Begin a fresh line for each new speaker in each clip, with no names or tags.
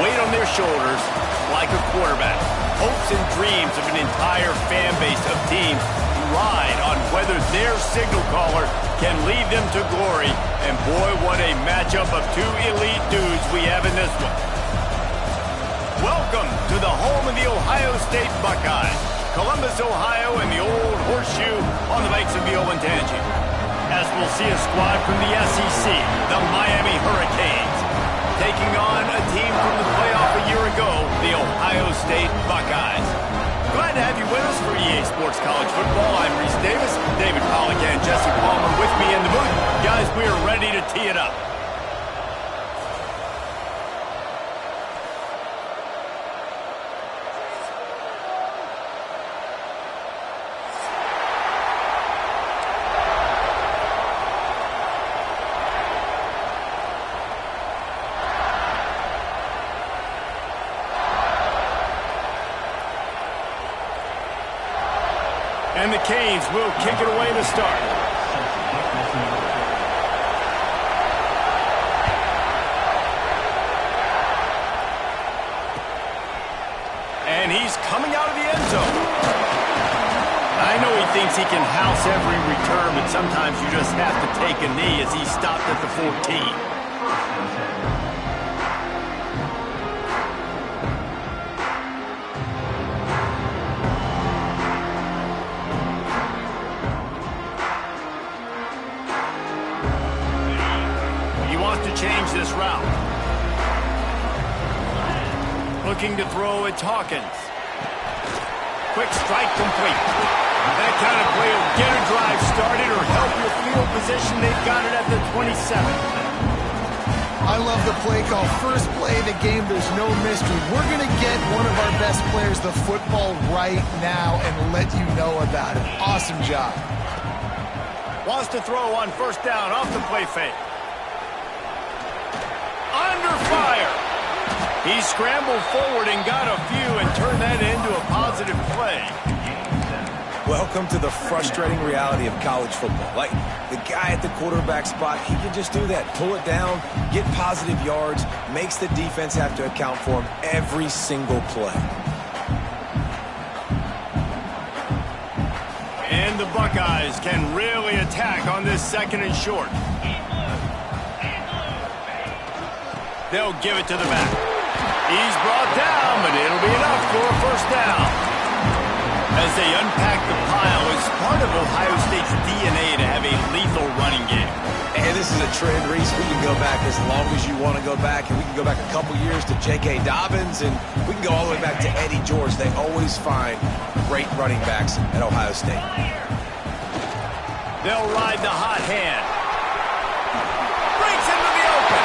weight on their shoulders like a quarterback. Hopes and dreams of an entire fan base of teams ride on whether their signal caller can lead them to glory. And boy, what a matchup of two elite dudes we have in this one. Welcome to the home of the Ohio State Buckeyes, Columbus, Ohio, and the old horseshoe on the banks of the Olentangy. As we'll see a squad from the SEC, the Miami Hurricanes, taking on a team from the playoff a year ago, the Ohio State Buckeyes. Glad to have you with us for EA Sports College Football. I'm Reese Davis, David Pollack, and Jesse Palmer with me in the booth. Guys, we are ready to tee it up. And the Canes will kick it away to start. And he's coming out of the end zone. I know he thinks he can house every return, but sometimes you just have to take a knee as he stopped at the 14. Change this route. Looking to throw at Hawkins. Quick strike complete. That kind of play will get a drive started or help your field position. They've got it at the 27.
I love the play call. First play of the game, there's no mystery. We're going to get one of our best players the football right now and let you know about it. Awesome job.
Wants to throw on first down off the play fake. Under fire. He scrambled forward and got a few and turned that into a positive play.
Welcome to the frustrating reality of college football. Like, the guy at the quarterback spot, he can just do that. Pull it down, get positive yards, makes the defense have to account for him every single play.
And the Buckeyes can really attack on this second and short. They'll give it to the back. He's brought down, but it'll be enough for a first down. As they unpack the pile, it's part of Ohio State's DNA to have a lethal running game.
And this is a trend, Reese. We can go back as long as you want to go back, and we can go back a couple years to J.K. Dobbins, and we can go all the way back to Eddie George. They always find great running backs at Ohio State.
They'll ride the hot hand. Breaks into the open.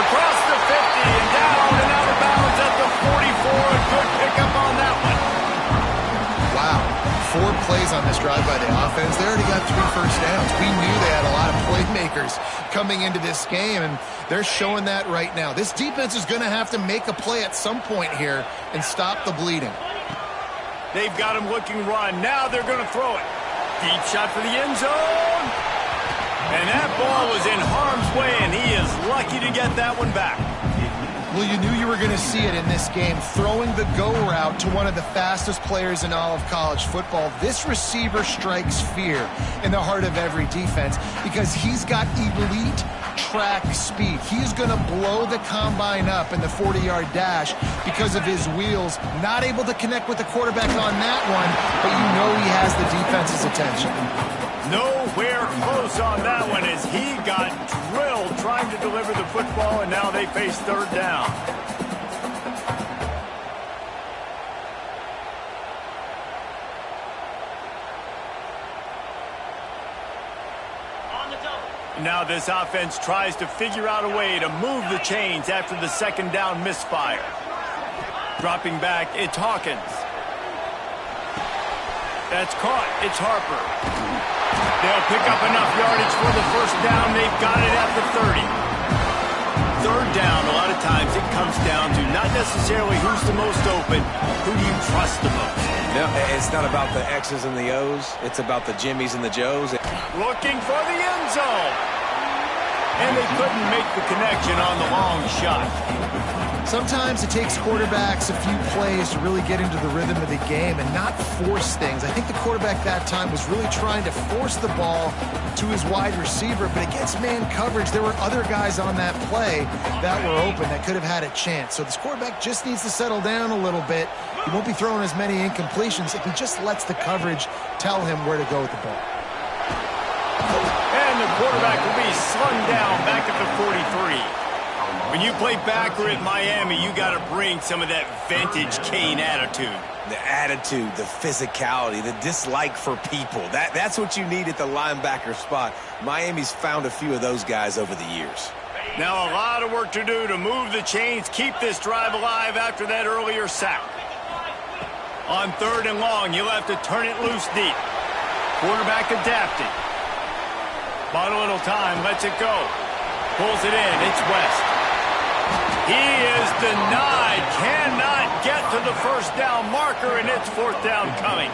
Across the 50 and down and out of bounds at the 44. A good pickup on that one.
Wow. 4 plays on this drive by the offense. They already got 3 first downs. We knew they had a lot of playmakers coming into this game, and they're showing that right now. This defense is going to have to make a play at some point here and stop the bleeding.
They've got him looking run. Now they're going to throw it. Deep shot for the end zone. And that ball was in harm's way, and he is lucky to get that one back.
Well, you knew you were going to see it in this game, throwing the go route to one of the fastest players in all of college football. This receiver strikes fear in the heart of every defense because he's got elite track speed. He's going to blow the combine up in the 40-yard dash because of his wheels. Not able to connect with the quarterback on that one, but you know he has the defense's attention.
Nowhere close on that one as he got drilled trying to deliver the football, and now they face third down. Now this offense tries to figure out a way to move the chains after the second down misfire. Dropping back, it's Hawkins. That's caught. It's Harper. They'll pick up enough yardage for the first down. They've got it at the 30. Third down, a lot of times it comes down to not necessarily who's the most open, who do you trust the most.
No, it's not about the X's and the O's. It's about the Jimmys and the Joes.
Looking for the end zone. and they couldn't make the connection on the long shot.
Sometimes it takes quarterbacks a few plays to really get into the rhythm of the game and not force things. I think the quarterback that time was really trying to force the ball to his wide receiver, but against man coverage, there were other guys on that play that were open that could have had a chance. So this quarterback just needs to settle down a little bit. He won't be throwing as many incompletions if he just lets the coverage tell him where to go with the ball.
And the quarterback will be slung down back at the 43. When you play backer at Miami, you got to bring some of that vintage Kane attitude.
The attitude, the physicality, the dislike for people. That's what you need at the linebacker spot. Miami's found a few of those guys over the years.
Now a lot of work to do to move the chains, keep this drive alive after that earlier sack. On 3rd and long, you'll have to turn it loose deep. Quarterback adapting. Bought a little time, lets it go. Pulls it in, it's West. He is denied, cannot get to the first down marker, and it's 4th down coming.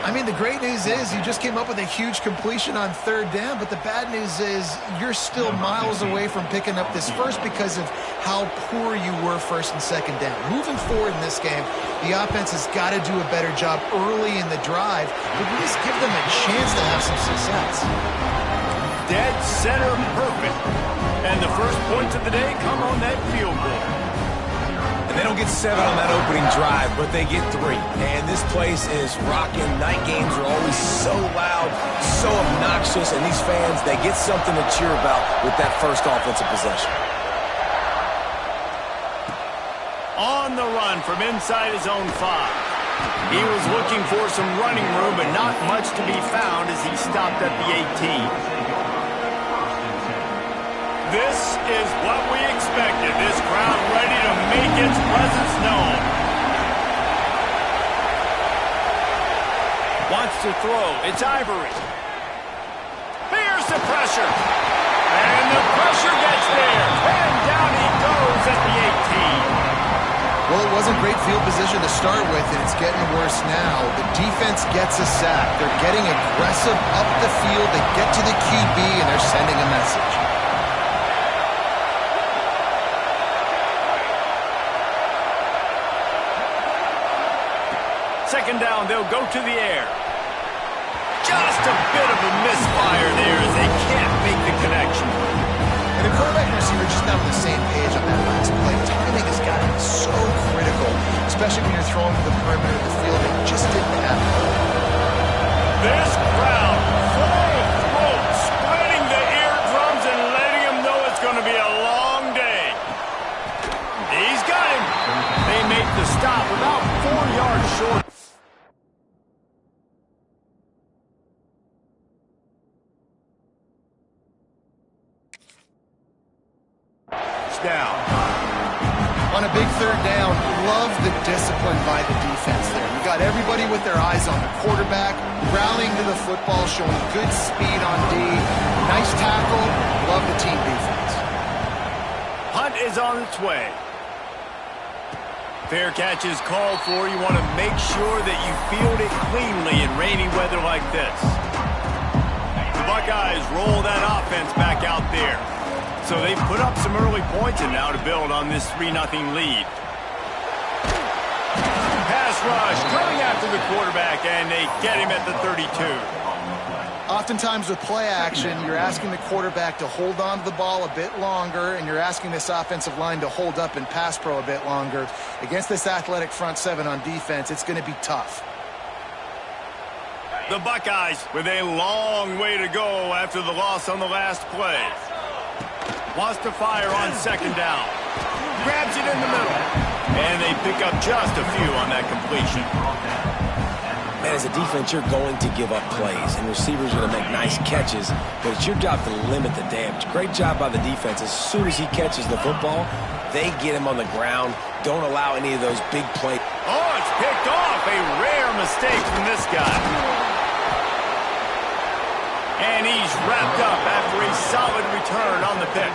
I mean, the great news is you just came up with a huge completion on 3rd down, but the bad news is you're still miles away from picking up this first because of how poor you were 1st and 2nd down. Moving forward in this game, the offense has got to do a better job early in the drive, but at least give them a chance to have some success.
Dead center perfect. And the first points of the day come on that field goal.
And they don't get 7 on that opening drive, but they get 3. And this place is rocking. Night games are always so loud, so obnoxious, and these fans, they get something to cheer about with that first offensive possession.
On the run from inside his own 5. He was looking for some running room, but not much to be found as he stopped at the 18. This is what we expected. This crowd ready to make its presence known. Wants to throw. It's Ivory. Here's the pressure. And the pressure gets there. And down he goes at the 18.
Well, it wasn't great field position to start with, and it's getting worse now. The defense gets a sack. They're getting aggressive up the field. They get to the QB, and they're sending a message.
Second down, they'll go to the air. Just a bit of a misfire there as they can't make the connection.
And the quarterback and receiver just not on the same page on that last play. Timing has got to be so critical, especially when you're throwing to the perimeter of the field. It just didn't happen.
This crowd, full of throat, spreading the eardrums and letting them know it's going to be a long day. He's got him. They make the stop about 4 yards short. Down.
On a big 3rd down, love the discipline by the defense there. You got everybody with their eyes on the quarterback, rallying to the football, showing good speed on D. Nice tackle. Love the team defense.
Hunt is on its way. Fair catch is called for. You want to make sure that you field it cleanly in rainy weather like this. The Buckeyes roll that offense back out there. So they've put up some early points and now to build on this 3-0 lead. Pass rush coming after the quarterback, and they get him at the 32.
Oftentimes with play action, you're asking the quarterback to hold on to the ball a bit longer, and you're asking this offensive line to hold up in pass pro a bit longer. Against this athletic front 7 on defense, it's going to be tough.
The Buckeyes with a long way to go after the loss on the last play. Wants to fire on 2nd down. Grabs it in the middle. And they pick up just a few on that completion.
Man, as a defense, you're going to give up plays, and receivers are going to make nice catches, but it's your job to limit the damage. Great job by the defense. As soon as he catches the football, they get him on the ground. Don't allow any of those big plays.
Oh, it's picked off. A rare mistake from this guy. And he's wrapped up after a solid return on the pick.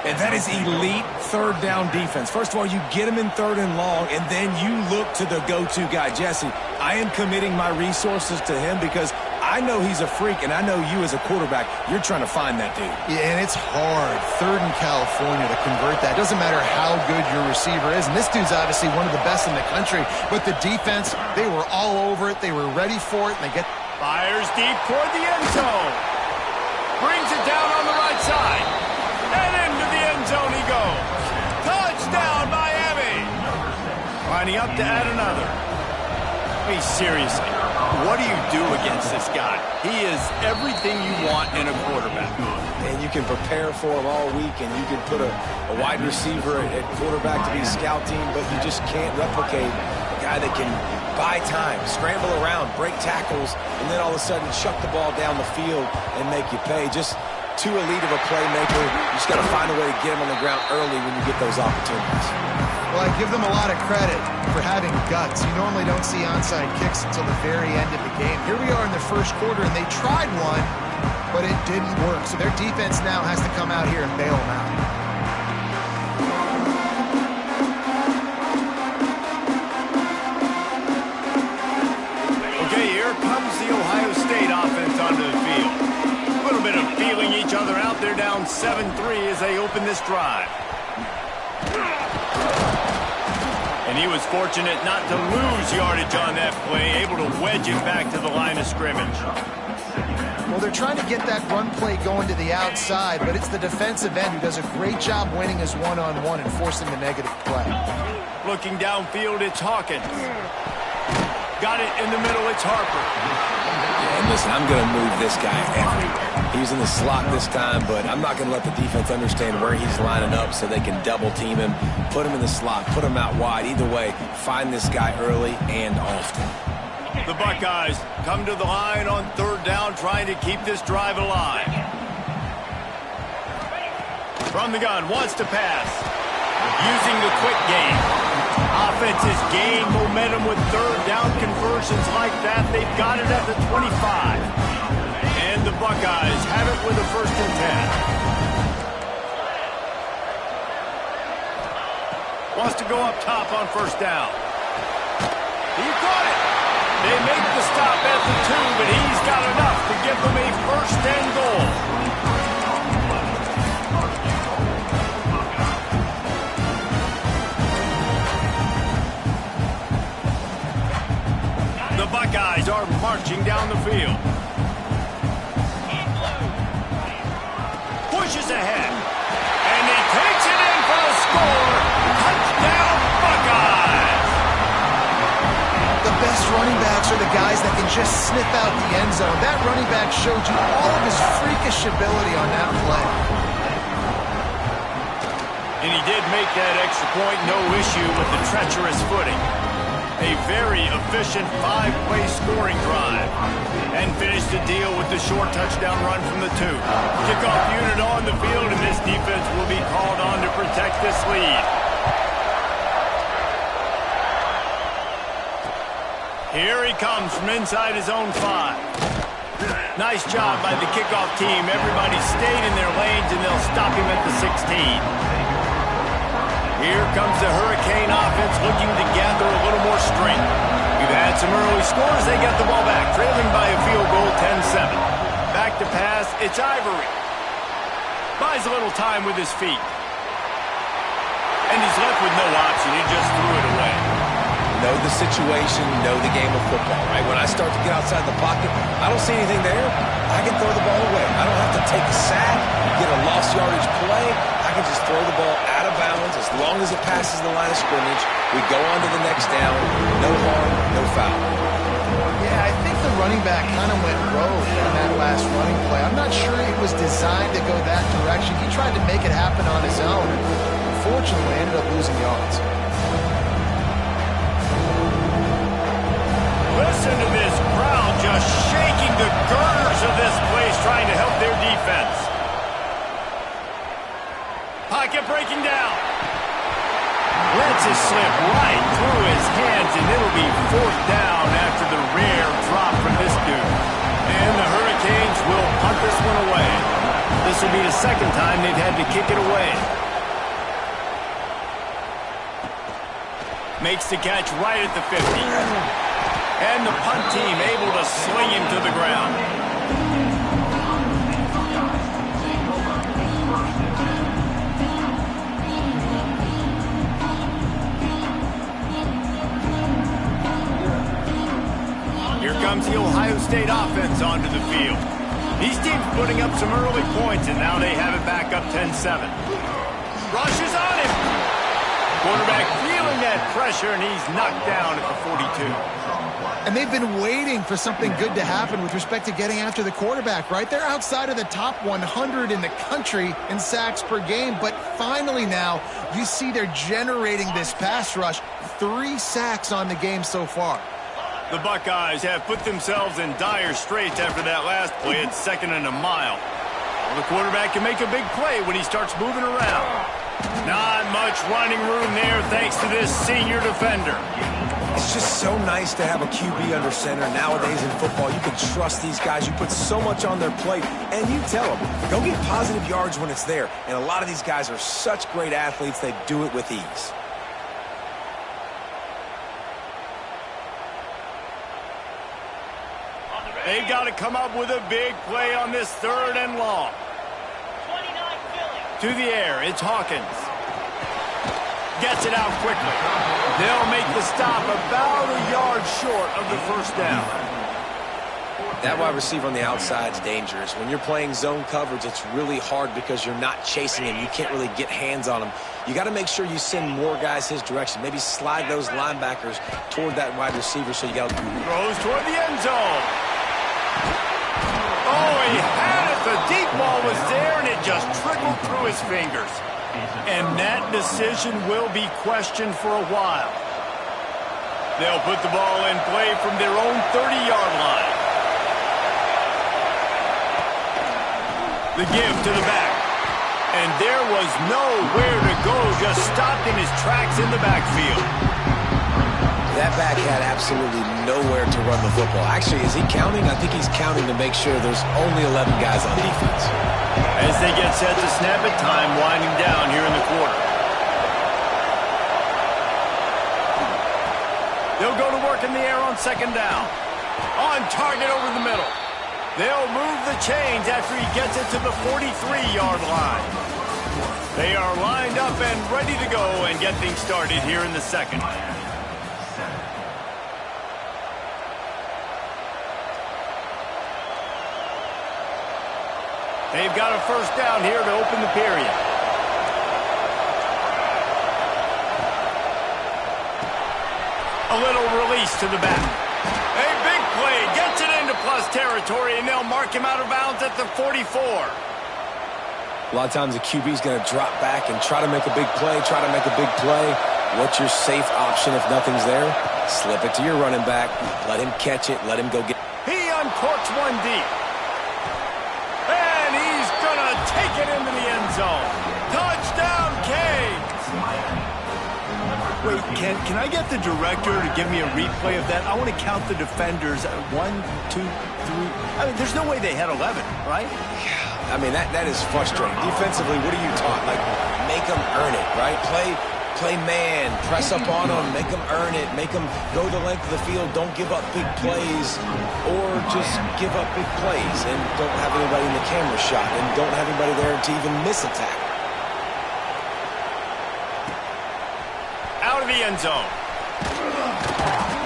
And that is elite 3rd down defense. First of all, you get him in 3rd and long, and then you look to the go-to guy. Jesse, I am committing my resources to him because I know he's a freak, and I know you as a quarterback, you're trying to find that dude.
Yeah, and it's hard, 3rd in California, to convert that. Doesn't matter how good your receiver is, and this dude's obviously one of the best in the country, but the defense, they were all over it, they were ready for it, and they get...
Fires deep toward the end zone. Brings it down on the right side. And into the end zone he goes. Touchdown, Miami! Lining up to add another. I mean, seriously, what do you do against this guy? He is everything you want in a quarterback.
And you can prepare for him all week, and you can put a wide receiver at quarterback to be scout team, but you just can't replicate a guy that can buy time, scramble around, break tackles, and then all of a sudden chuck the ball down the field and make you pay. Just too elite of a playmaker. You just got to find a way to get him on the ground early when you get those opportunities.
Well, I give them a lot of credit for having guts. You normally don't see onside kicks until the very end of the game. Here we are in the first quarter, and they tried one, but it didn't work. So their defense now has to come out here and bail them out.
Okay, here comes the Ohio State offense onto the field. A little bit of feeling each other out. They're down 7-3 as they open this drive. And he was fortunate not to lose yardage on that play, able to wedge it back to the line of scrimmage.
Well, they're trying to get that run play going to the outside, but it's the defensive end who does a great job winning his one-on-one and forcing the negative play.
Looking downfield, it's Hawkins. Got it in the middle, it's Harper.
Yeah, and listen, I'm going to move this guy everywhere. He's in the slot this time, but I'm not going to let the defense understand where he's lining up so they can double team him, put him in the slot, put him out wide. Either way, find this guy early and often.
The Buckeyes come to the line on 3rd down, trying to keep this drive alive. From the gun, wants to pass. Using the quick game. Offense has gained momentum with 3rd down conversions like that. They've got it at the 25. And the Buckeyes have it with a 1st and 10. Wants to go up top on 1st down. He caught it. They make the stop at the 2, but he's got enough to give them a 1st and goal. The Buckeyes are marching down the field. Pushes ahead. And he takes it in for the score. Touchdown, Buckeyes!
The best running backs are the guys that can just sniff out the end zone. That running back showed you all of his freakish ability on that play.
And he did make that extra point, no issue with the treacherous footing. A very efficient 5-play scoring drive. And finished the deal with the short touchdown run from the 2. Kickoff unit on the field, and this defense will be called on to protect this lead. Here he comes from inside his own 5. Nice job by the kickoff team. Everybody stayed in their lanes, and they'll stop him at the 16. Here comes the Hurricane offense looking to gather a little more strength. We've had some early scores. They get the ball back, trailing by a field goal, 10-7. Back to pass, it's Ivory. Buys a little time with his feet. And he's left with no option. He just threw it away.
Know the situation, know the game of football, right? When I start to get outside the pocket, I don't see anything there. I can throw the ball away. I don't have to take a sack, get a lost yardage play. I can just throw the ball out of bounds as long as it passes the line of scrimmage. We go on to the next down. No harm, no foul.
Yeah, I think the running back kind of went rogue on that last running play. I'm not sure it was designed to go that direction. He tried to make it happen on his own. Unfortunately, ended up losing yards.
Listen to this crowd just shaking the girders of this place, trying to help their defense. Pocket breaking down. Lets it slip right through his hands, and it'll be 4th down after the rare drop from this dude. And the Hurricanes will punt this one away. This will be the 2nd time they've had to kick it away. Makes the catch right at the 50. And the punt team able to sling him to the ground. Here comes the Ohio State offense onto the field. These teams putting up some early points, and now they have it back up 10-7. Rushes on him. Quarterback feeling that pressure, and he's knocked down at the 42.
And they've been waiting for something good to happen with respect to getting after the quarterback, right? They're outside of the top 100 in the country in sacks per game, but finally now you see they're generating this pass rush. 3 sacks on the game so far.
The Buckeyes have put themselves in dire straits after that last play at 2nd and a mile. Well, the quarterback can make a big play when he starts moving around. Not much running room there thanks to this senior defender.
It's just so nice to have a QB under center. Nowadays in football, you can trust these guys. You put so much on their plate, and you tell them, go get positive yards when it's there. And a lot of these guys are such great athletes, they do it with ease.
They've got to come up with a big play on this 3rd and long. To the air, it's Hawkins. Gets it out quickly. They'll make the stop about a yard short of the 1st down.
That wide receiver on the outside is dangerous. When you're playing zone coverage, it's really hard because you're not chasing him. You can't really get hands on him. You got to make sure you send more guys his direction. Maybe slide those linebackers toward that wide receiver so you got to...
Throws toward the end zone. Oh, he had it. The deep ball was there, and it just trickled through his fingers. And that decision will be questioned for a while. They'll put the ball in play from their own 30-yard line. The give to the back. And there was nowhere to go, just stopped in his tracks in the backfield.
That back had absolutely nowhere to run the football. Actually, is he counting? I think he's counting to make sure there's only 11 guys on defense.
As they get set to snap it, time winding down here in the quarter. They'll go to work in the air on 2nd down. On target over the middle. They'll move the chains after he gets it to the 43-yard line. They are lined up and ready to go and get things started here in the 2nd. They've got a 1st down here to open the period. A little release to the back. A big play, gets it into plus territory, and they'll mark him out of bounds at the 44.
A lot of times the QB's going to drop back and try to make a big play, What's your safe option if nothing's there? Slip it to your running back, let him catch it, let him go get it.
He uncorks one deep. And he's going to take it into the end zone. Touchdown, Canes! Wait, can I get the director to give me a replay of that? I want to count the defenders. 1, 2, 3. I mean, there's no way they had 11, right?
Yeah, I mean, that is frustrating. Defensively, what are you taught? Like, make them earn it, right? Play man, press up on them, make them earn it, make them go the length of the field, don't give up big plays, or just give up big plays and don't have anybody in the camera shot and don't have anybody there to even miss a tackle.
Out of the end zone.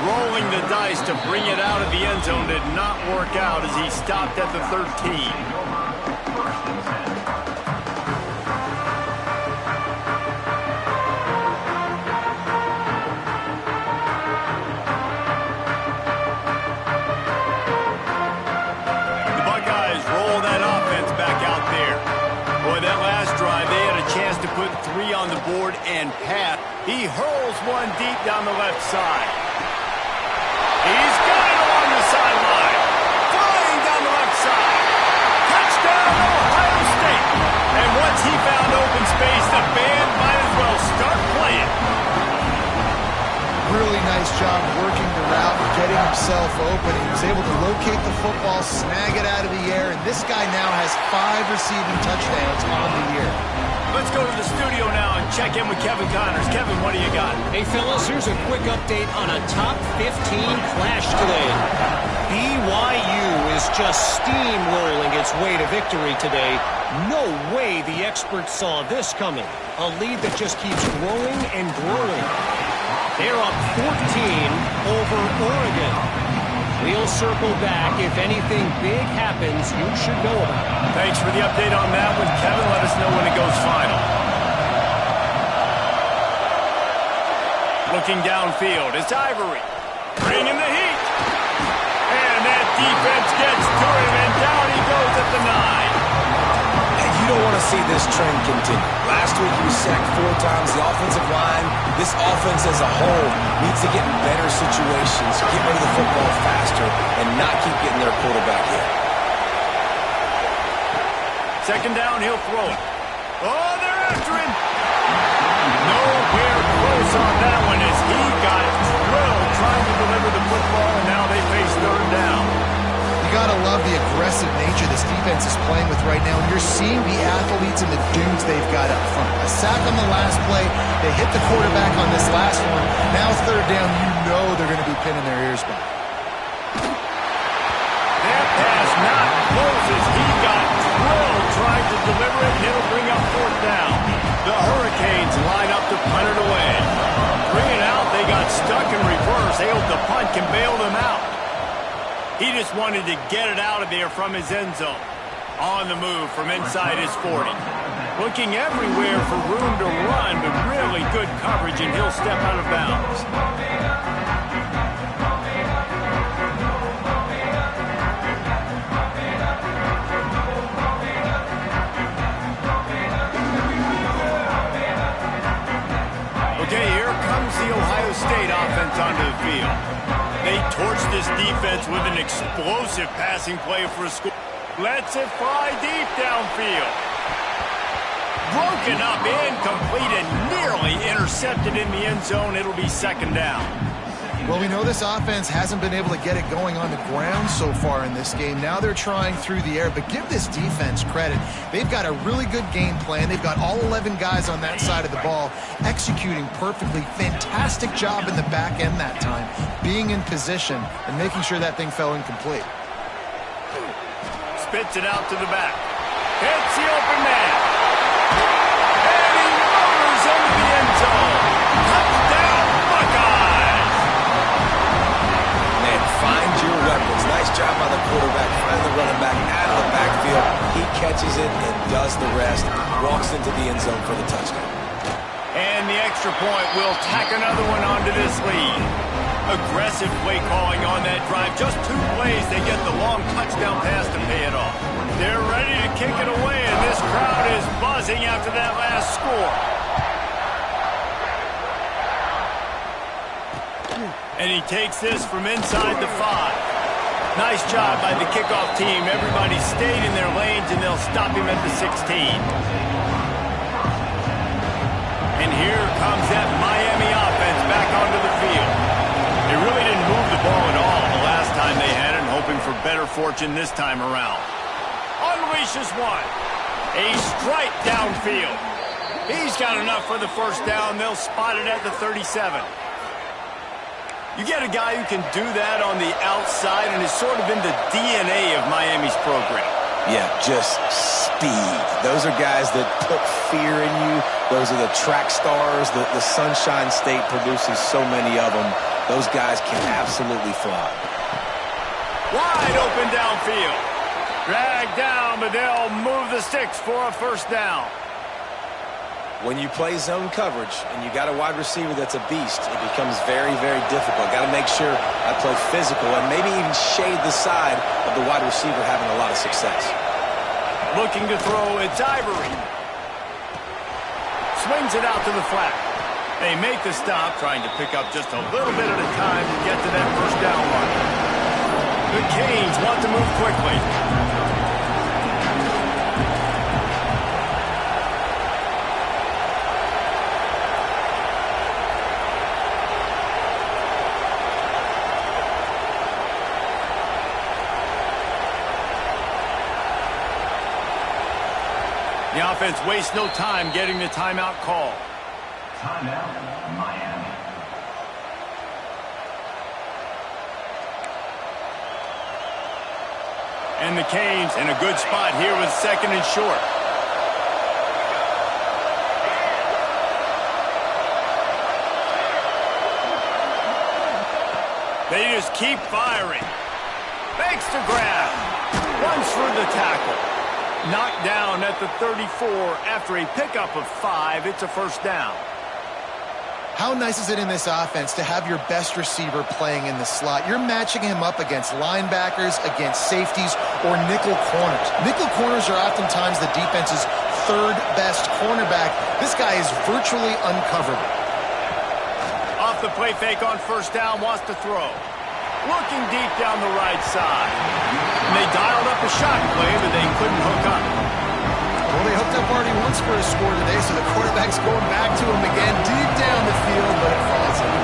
Rolling the dice to bring it out of the end zone did not work out as he stopped at the 13. Put 3 on the board and Pat. He hurls one deep down the left side. He's got it along the sideline. Flying down the left side. Touchdown, Ohio State. And once he found open space, the band might as well start playing.
Really nice job working the route and getting himself open. He was able to locate locate the football, snag it out of the air, and this guy now has 5 receiving touchdowns on the year.
Let's go to the studio now and check in with Kevin Connors. Kevin, what do you got?
Hey, fellas, here's a quick update on a top 15 clash today. BYU is just steamrolling its way to victory today. No way the experts saw this coming. A lead that just keeps growing and growing. They're up 14 over Oregon. We'll circle back. If anything big happens, you should know about it.
Thanks for the update on that one, Kevin. Let us know when it goes final. Looking downfield, it's Ivory. Bringing the heat. And that defense gets to him, and down he goes at the 9.
You don't want to see this trend continue. Last week he was sacked 4 times. The offensive line, this offense as a whole, needs to get in better situations, get rid of the football faster, and not keep getting their quarterback hit.
Second down, he'll throw it. Oh, they're after him. Nowhere close on that one as he got drilled trying to deliver the football, and now they face third down.
You gotta love the aggressive nature this defense is playing with right now, and you're seeing the athletes and the dudes they've got up front. A sack on the last play, they hit the quarterback on this last one. Now third down, you know they're going to be pinning their ears back.
That pass not close as he got drilled trying to deliver it, and it'll bring up fourth down. The Hurricanes line up to punt it away. Bring it out, they got stuck in reverse. Able to punt, can bail them out. He just wanted to get it out of there from his end zone. On the move from inside his 40. Looking everywhere for room to run, but really good coverage, and he'll step out of bounds. Okay, here comes the Ohio State offense onto the field. They torched this defense with an explosive passing play for a score. Lets it fly deep downfield. Broken up, incomplete, and nearly intercepted in the end zone. It'll be second down.
Well, we know this offense hasn't been able to get it going on the ground so far in this game. Now they're trying through the air, but give this defense credit. They've got a really good game plan. They've got all 11 guys on that side of the ball executing perfectly. Fantastic job in the back end that time, being in position and making sure that thing fell incomplete.
Spits it out to the back. Hits the open man. And he motors into the end zone. Touchdown, Buckeyes!
Man, find your weapons. Nice job by the quarterback. Find the running back out of the backfield. He catches it and does the rest. Walks into the end zone for the touchdown.
And the extra point will tack another one onto this lead. Aggressive play calling on that drive. Just 2 plays, they get the long touchdown pass to pay it off. They're ready to kick it away, and this crowd is buzzing after that last score. And he takes this from inside the 5. Nice job by the kickoff team. Everybody stayed in their lanes, and they'll stop him at the 16. And here comes that Miami offense back onto the field. They really didn't move the ball at all the last time they had it, hoping for better fortune this time around. Unleashes one. A strike downfield. He's got enough for the first down. They'll spot it at the 37. You get a guy who can do that on the outside, and it's sort of in the DNA of Miami's program.
Yeah, just speed. Those are guys that put fear in you. Those are the track stars. The Sunshine State produces so many of them. Those guys can absolutely fly.
Wide open downfield. Dragged down, but they'll move the sticks for a first down.
When you play zone coverage and you got a wide receiver that's a beast, it becomes very, very difficult. Got to make sure I play physical and maybe even shade the side of the wide receiver having a lot of success.
Looking to throw, it's Ivory. Swings it out to the flat. They make the stop, trying to pick up just a little bit at a time to get to that first down line. The Canes want to move quickly. The offense wastes no time getting the timeout call.
Timeout, Miami.
And the Canes in a good spot here with 2nd and short. They just keep firing. Makes the grab. Runs for the tackle. Knocked down at the 34 after a pickup of 5. It's a first down.
How nice is it in this offense to have your best receiver playing in the slot? You're matching him up against linebackers, against safeties, or nickel corners. Nickel corners are oftentimes the defense's 3rd best cornerback. This guy is virtually uncoverable.
Off the play fake on first down, wants to throw. Looking deep down the right side. And they dialed up a shot play, but they couldn't hook up.
Well, they hooked up already once for a score today, so the quarterback's going back to him again deep down the field, but it falls in.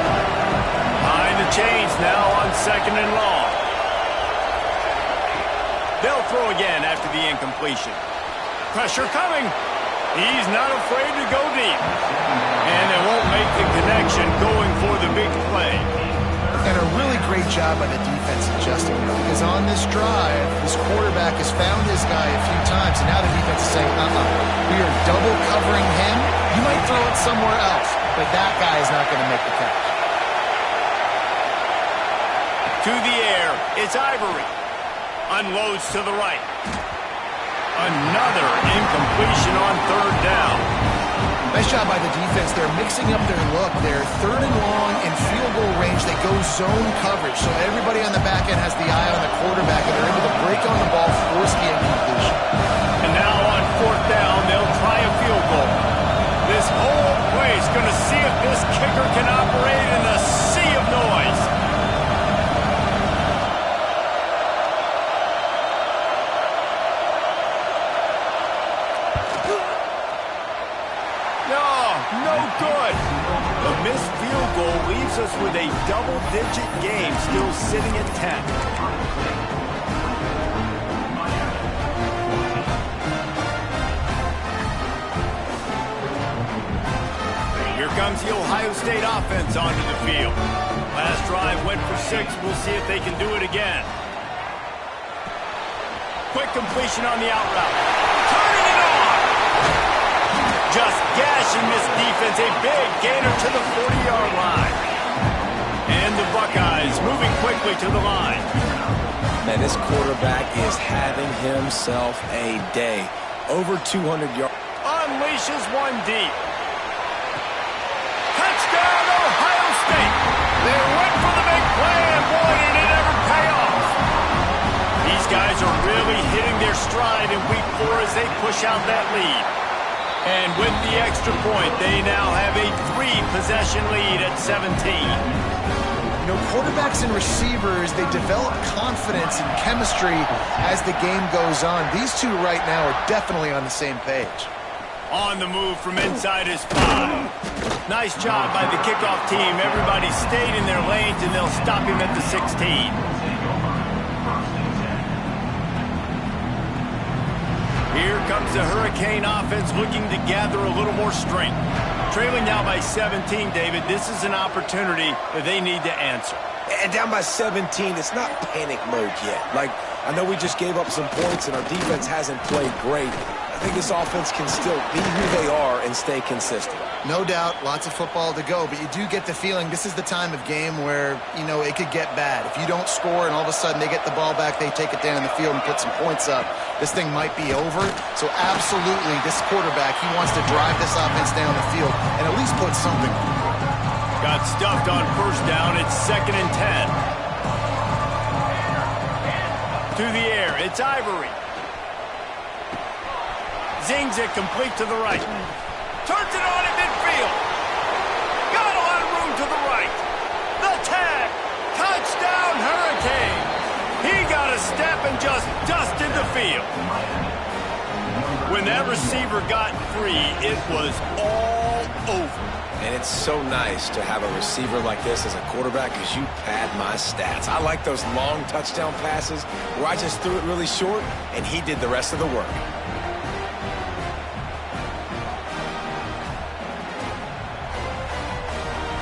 Behind the chains now on 2nd and long. They'll throw again after the incompletion. Pressure coming. He's not afraid to go deep. And they won't make the connection going for the big play.
And a really great job by the defense adjusting it, because on this drive, this quarterback has found his guy a few times, and now the defense is saying, we are double covering him. You might throw it somewhere else, but that guy is not going to make the catch.
To the air, it's Ivory. Unloads to the right. Another incompletion on 3rd down.
Nice job by the defense. They're mixing up their look. They're 3rd and long in field goal range. They go zone coverage, so everybody on the back end has the eye on the quarterback, and they're able to break on the ball, force the incompletion.
And now on 4th down, they'll try a field goal. This whole play is going to see if this kicker can operate in the sea of noise. No good. The missed field goal leaves us with a double-digit game still sitting at 10. Here comes the Ohio State offense onto the field. Last drive went for 6. We'll see if they can do it again. Quick completion on the out route. Turning it on! Just gashing this defense. A big gainer to the 40-yard line. And the Buckeyes moving quickly to the line.
Man, this quarterback is having himself a day. Over 200 yards.
Unleashes one deep. Touchdown, Ohio State. They went for the big play, and boy, did it ever pay off. These guys are really hitting their stride in week 4 as they push out that lead. And with the extra point, they now have a 3-possession lead at 17.
You know, quarterbacks and receivers, they develop confidence and chemistry as the game goes on. These two right now are definitely on the same page.
On the move from inside his 5. Nice job by the kickoff team. Everybody stayed in their lanes, and they'll stop him at the 16. Here comes the Hurricane offense looking to gather a little more strength. Trailing now by 17, David, this is an opportunity that they need to answer.
And down by 17, it's not panic mode yet. Like, I know we just gave up some points and our defense hasn't played great. I think this offense can still be who they are and stay consistent.
No doubt, lots of football to go, but you do get the feeling this is the time of game where, you know, it could get bad. If you don't score and all of a sudden they get the ball back, they take it down the field and put some points up, this thing might be over. So absolutely, this quarterback, he wants to drive this offense down the field and at least put something on.
Got stuffed on first down. It's 2nd and 10. To the air, it's Ivory. Zings it complete to the right. Turns it on in midfield. Got a lot of room to the right. The tag. Touchdown, Hurricane. He got a step and just dusted the field. When that receiver got free, it was all over.
And it's so nice to have a receiver like this as a quarterback because you pad my stats. I like those long touchdown passes where I just threw it really short and he did the rest of the work.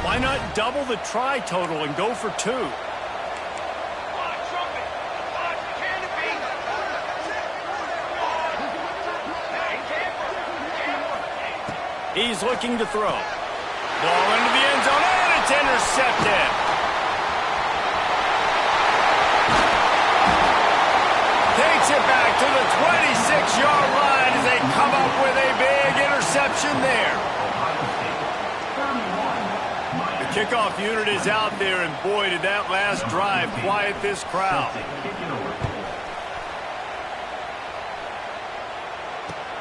Why not double the try total and go for 2? He's looking to throw. Ball into the end zone, and it's intercepted. Takes it back to the 26-yard line as they come up with a big interception there. The kickoff unit is out there, and boy, did that last drive quiet this crowd.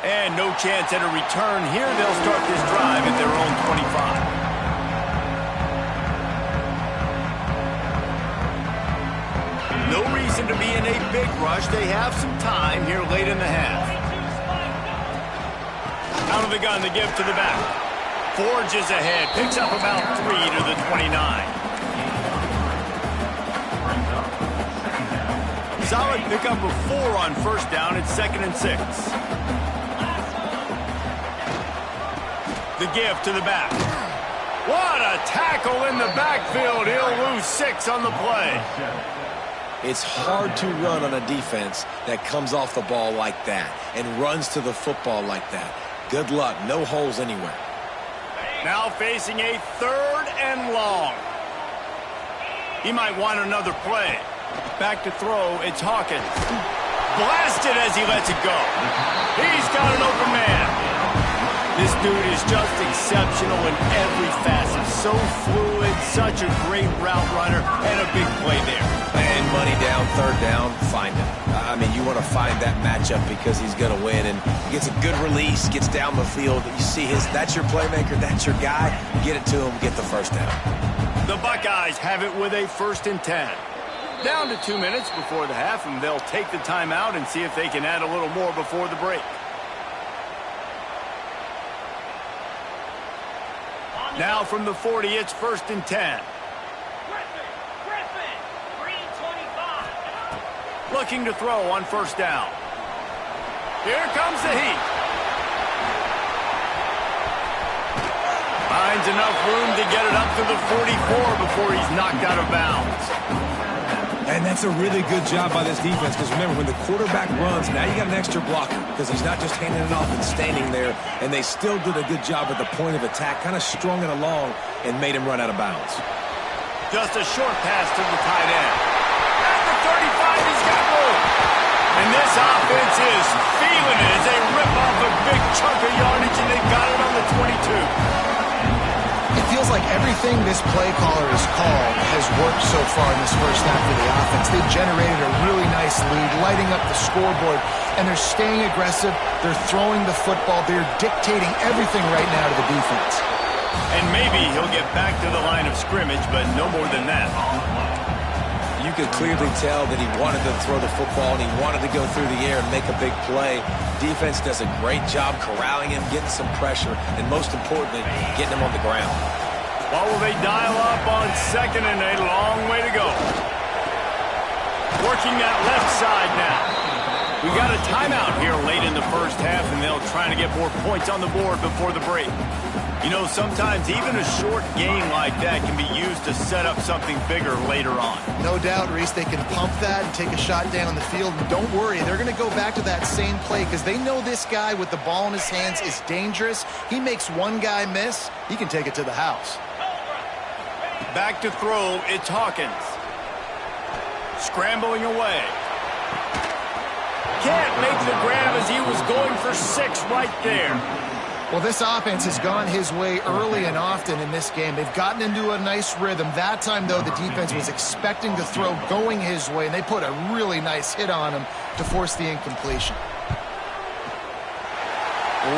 And no chance at a return here. They'll start this drive at their own 25. No reason to be in a big rush. They have some time here late in the half. Out of the gun, the give to the back. Forges ahead, picks up about 3 to the 29. Solid pickup of 4 on first down. It's 2nd and 6. The give to the back. What a tackle in the backfield. He'll lose 6 on the play.
It's hard to run on a defense that comes off the ball like that and runs to the football like that. Good luck. No holes anywhere.
Now facing a 3rd and long. He might want another play. Back to throw. It's Hawkins. Blasted as he lets it go. He's got an open man. This dude is just exceptional in every facet. So fluid, such a great route runner, and a big play there.
And money down, 3rd down, find him. I mean, you want to find that matchup because he's going to win. And he gets a good release, gets down the field. You see that's your playmaker, that's your guy. Get it to him, get the first down.
The Buckeyes have it with a 1st and 10. Down to 2 minutes before the half, and they'll take the timeout and see if they can add a little more before the break. Now from the 40, it's 1st and 10.
Griffin, green 25.
Looking to throw on first down. Here comes the heat. Finds enough room to get it up to the 44 before he's knocked out of bounds.
And that's a really good job by this defense because remember, when the quarterback runs, now you got an extra blocker because he's not just handing it off and standing there, and they still did a good job at the point of attack, kind of strung it along and made him run out of bounds.
Just a short pass to the tight end. At the 35, he's got room. And this offense is feeling it as they rip off a big chunk of yardage, and they got it on the 22.
It feels like everything this play caller has called has worked so far in this first half of the offense. They've generated a really nice lead, lighting up the scoreboard, and they're staying aggressive. They're throwing the football. They're dictating everything right now to the defense.
And maybe he'll get back to the line of scrimmage, but no more than that.
You could clearly tell that he wanted to throw the football and he wanted to go through the air and make a big play. Defense does a great job corralling him, getting some pressure, and most importantly, getting him on the ground.
What will they dial up on 2nd and a long way to go? Working that left side now. We got a timeout here late in the first half, and they'll try to get more points on the board before the break. You know, sometimes even a short game like that can be used to set up something bigger later on.
No doubt, Reese, they can pump that and take a shot down the field. And don't worry, they're going to go back to that same play because they know this guy with the ball in his hands is dangerous. He makes one guy miss, he can take it to the house.
Back to throw, it's Hawkins. Scrambling away. Can't make the grab as he was going for 6 right there.
Well, this offense has gone his way early and often in this game. They've gotten into a nice rhythm. That time, though, the defense was expecting the throw going his way, and they put a really nice hit on him to force the incompletion.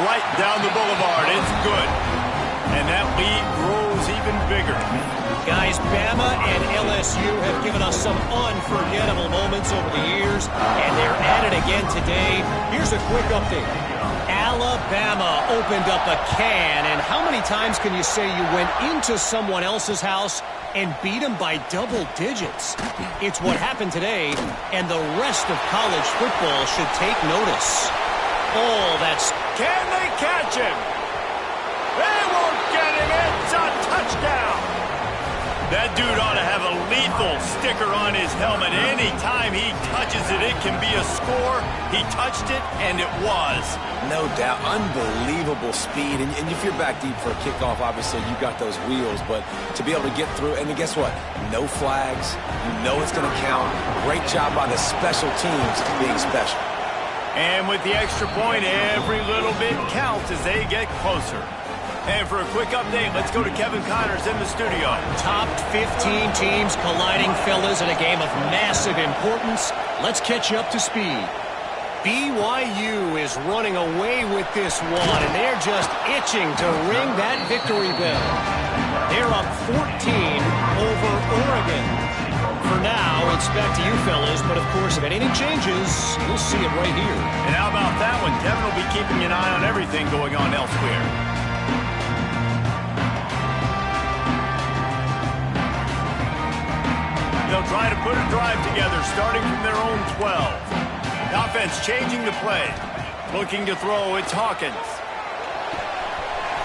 Right down the boulevard. It's good. And that lead grows even bigger.
Guys, Bama and LSU have given us some unforgettable moments over the years, and they're at it again today. Here's a quick update. Alabama opened up a can, and how many times can you say you went into someone else's house and beat them by double digits? It's what happened today, and the rest of college football should take notice. Oh, that's...
Can they catch him? They won't get him. It's a touchdown. That dude ought to have a lethal sticker on his helmet. Anytime he touches it, it can be a score. He touched it, and it was.
No doubt. Unbelievable speed. And if you're back deep for a kickoff, obviously you got those wheels. But to be able to get through, and then guess what? No flags. You know it's going to count. Great job by the special teams being special.
And with the extra point, every little bit counts as they get closer. And for a quick update, let's go to Kevin Connors in the studio.
Top 15 teams colliding, fellas, in a game of massive importance. Let's catch you up to speed. BYU is running away with this one, and they're just itching to ring that victory bell. They're up 14 over Oregon. For now, it's back to you, fellas, but of course, if anything changes, you'll see it right here.
And how about that one? Kevin will be keeping an eye on everything going on elsewhere. They'll try to put a drive together, starting from their own 12. The offense changing the play. Looking to throw, it's Hawkins.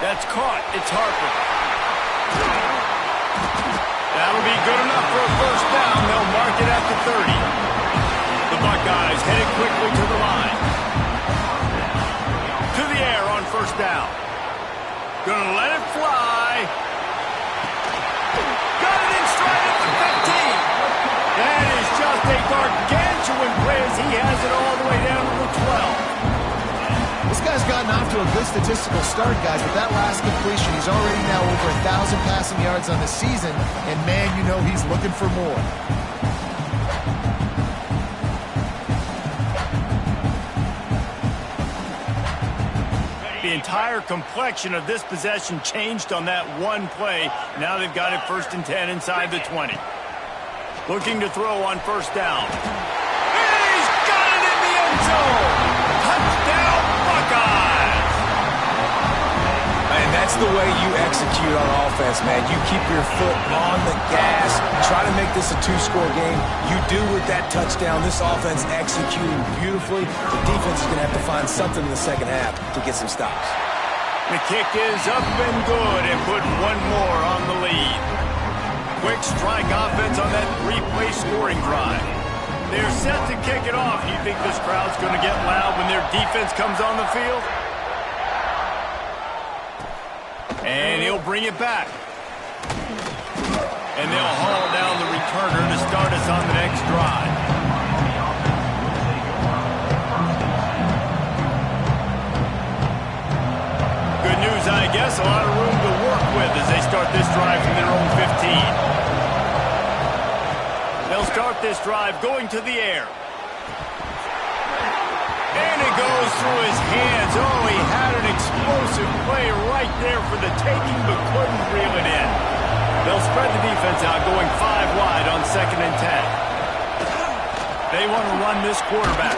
That's caught, it's Harper. That'll be good enough for a first down. They'll mark it at the 30. The Buckeyes headed quickly to the line. To the air on first down. Gonna let it fly. Got it in stride at the 15. That is just a gargantuan play as he has it all the way down to the 12.
This guy's gotten off to a good statistical start, guys, but that last completion, he's already now over 1,000 passing yards on the season, and man, you know he's looking for more.
The entire complexion of this possession changed on that one play. Now they've got it 1st and 10 inside the 20. Looking to throw on first down. He's got it in the end zone! Touchdown, Buckeyes!
And that's the way you execute on offense, man. You keep your foot on the gas. Try to make this a 2-score game. You do with that touchdown. This offense executing beautifully. The defense is going to have to find something in the second half to get some stops.
The kick is up and good and put one more on the lead. Quick strike offense on that 3-play scoring drive. They're set to kick it off. You think this crowd's going to get loud when their defense comes on the field? And he'll bring it back. And they'll haul down the returner to start us on the next drive. Good news, I guess. A lot of room to work with as they start this drive from their own 15. They'll start this drive going to the air. And it goes through his hands. Oh, he had an explosive play right there for the taking, but couldn't reel it in. They'll spread the defense out, going 5 wide on 2nd and 10. They want to run this quarterback.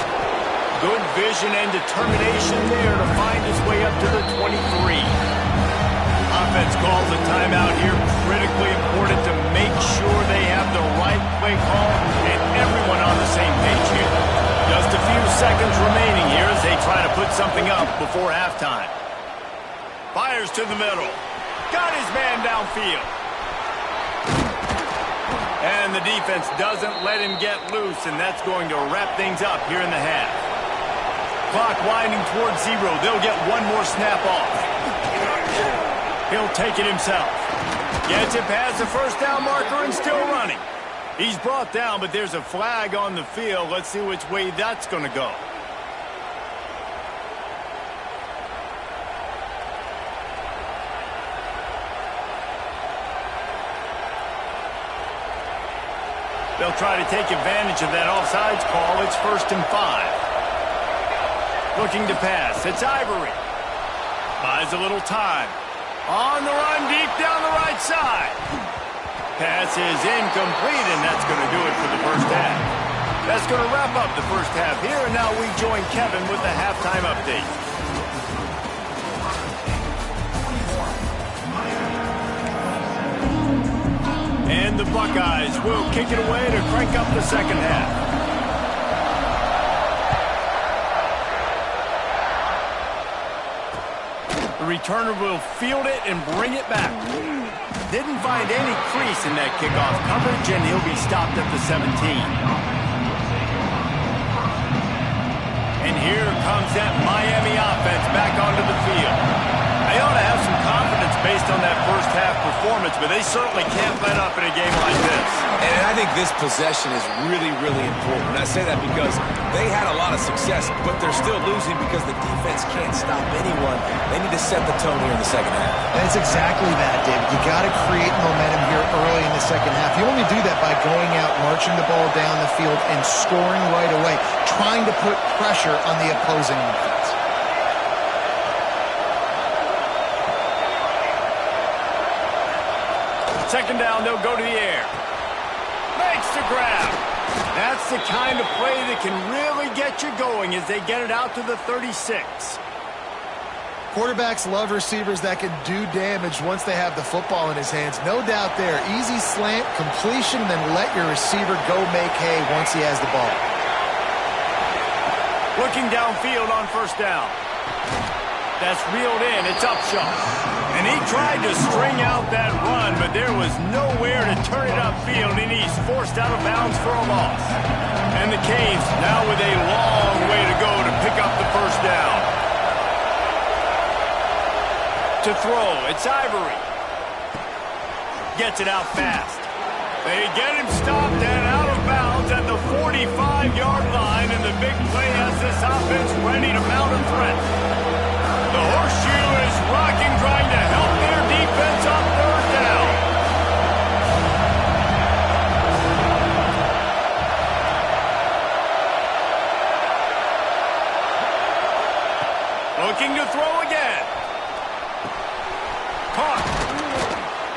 Good vision and determination there to find his way up to the 23. Offense calls a timeout here. Critically important to make sure they have the right play call and everyone on the same page here. Just a few seconds remaining here as they try to put something up before halftime. Fires to the middle. Got his man downfield. And the defense doesn't let him get loose, and that's going to wrap things up here in the half. Clock winding towards 0. They'll get one more snap off. He'll take it himself. Gets it past the first down marker and still running. He's brought down, but there's a flag on the field. Let's see which way that's going to go. They'll try to take advantage of that offsides call. It's 1st and 5. Looking to pass. It's Ivory. Buys a little time. On the run, deep down the right side. Pass is incomplete, and that's going to do it for the first half. That's going to wrap up the first half here, and now we join Kevin with the halftime update. And the Buckeyes will kick it away to crank up the second half. The returner will field it and bring it back. Didn't find any crease in that kickoff coverage, and he'll be stopped at the 17. And here comes that Miami offense back onto the field. They ought to have some confidence based on that first half performance, but they certainly can't let up in a game like this.
And I think this possession is really, really important. And I say that because they had a lot of success, but they're still losing because the defense can't stop anyone. They need to set the tone here in the second half.
And it's exactly that, David. You got to create momentum here early in the second half. You only do that by going out, marching the ball down the field, and scoring right away, trying to put pressure on the opposing offense.
Second down, they'll go to the air. Makes the grab. That's the kind of play that can really get you going as they get it out to the 36.
Quarterbacks love receivers that can do damage once they have the football in his hands. No doubt there. Easy slant, completion, then let your receiver go make hay once he has the ball.
Looking downfield on first down. That's reeled in. It's Upshaw. And he tried to string out that run, but there was nowhere to turn it upfield, and he's forced out of bounds for a loss. And the Canes now with a long way to go to pick up the first down. To throw, it's Ivory. Gets it out fast. They get him stopped and out of bounds at the 45-yard line, and the big play has this offense ready to mount a threat. The horseshoe is rocking, trying to help their defense on third down. Looking to throw again. Caught.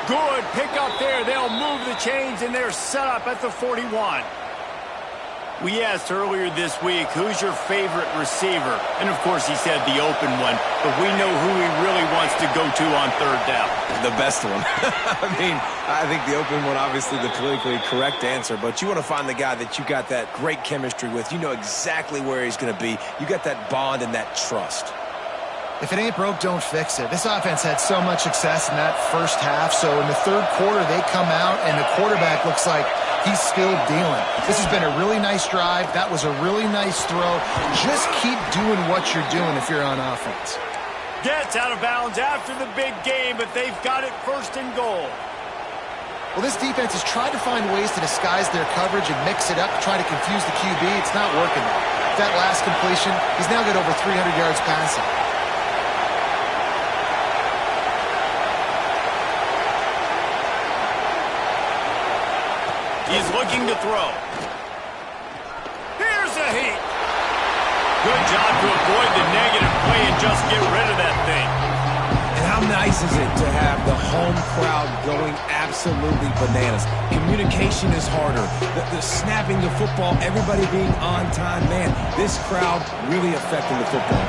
Good pickup there. They'll move the chains, and they're set up at the 41. We asked earlier this week, who's your favorite receiver? And, of course, he said the open one, but we know who he really wants to go to on third down.
The best one. I think the open one, obviously the politically correct answer, but you want to find the guy that you got that great chemistry with. You know exactly where he's going to be. You got that bond and that trust.
If it ain't broke, don't fix it. This offense had so much success in that first half, so in the third quarter they come out and the quarterback looks like he's still dealing. This has been a really nice drive. That was a really nice throw. Just keep doing what you're doing if you're on offense.
Gets out of bounds after the big game, but they've got it first and goal.
Well, this defense has tried to find ways to disguise their coverage and mix it up, try to confuse the QB. It's not working. That last completion, he's now got over 300 yards passing.
He's looking to throw. Here's a heat. Good job to avoid the negative play and just get rid of that thing.
And how nice is it to have the home crowd going absolutely bananas? Communication is harder. The snapping the football, everybody being on time. Man, this crowd really affecting the football.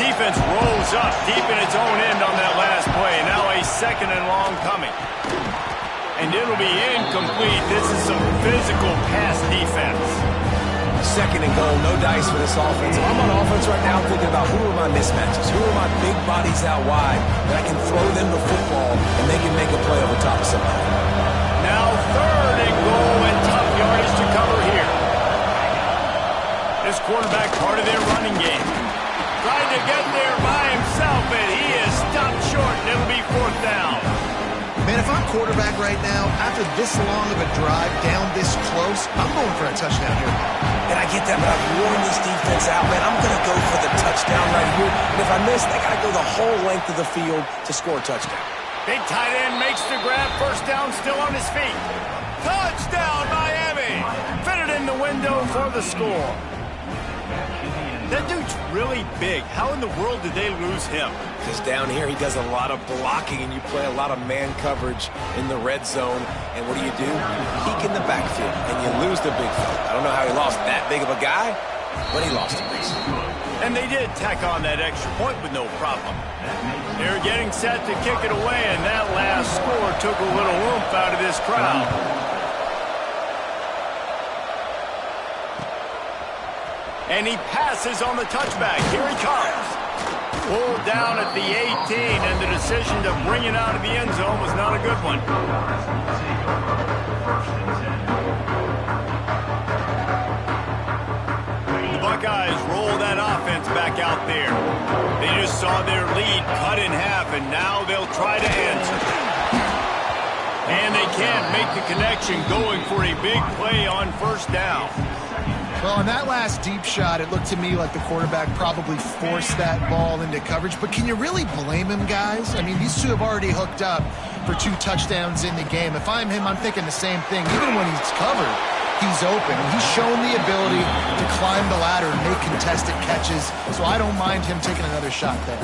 Defense rolls up deep in its own end on that last play. Now a second and long coming. And it'll be incomplete. This is some physical pass defense.
Second and goal, no dice for this offense. If I'm on offense right now, thinking about who are my mismatches, who are my big bodies out wide that I can throw them the football and they can make a play over top of somebody.
Now third and goal, and tough yardage to cover here. This quarterback part of their running game. Trying to get there by himself, and he is stopped short, and it'll be fourth down.
Man, if I'm quarterback right now, after this long of a drive down this close, I'm going for a touchdown here.
And I get that, but I've worn this defense out, man. I'm going to go for the touchdown right here. And if I miss, they got to go the whole length of the field to score a touchdown.
Big tight end makes the grab. First down, still on his feet. Touchdown, Miami! Fitted in the window for the score. That dude's really big. How in the world did they lose him?
Because down here he does a lot of blocking and you play a lot of man coverage in the red zone. And what do? You peek in the backfield and you lose the big fella. I don't know how he lost that big of a guy, but he lost him.
And they did tack on that extra point with no problem. They're getting set to kick it away, and that last score took a little oomph out of this crowd. And he passes on the touchback. Here he comes. Pulled down at the 18, and the decision to bring it out of the end zone was not a good one. The Buckeyes roll that offense back out there. They just saw their lead cut in half, and now they'll try to answer. And they can't make the connection, going for a big play on first down.
Well, on that last deep shot, it looked to me like the quarterback probably forced that ball into coverage. But can you really blame him, guys? I mean, these two have already hooked up for 2 touchdowns in the game. If I'm him, I'm thinking the same thing. Even when he's covered, he's open. He's shown the ability to climb the ladder and make contested catches. So I don't mind him taking another shot there.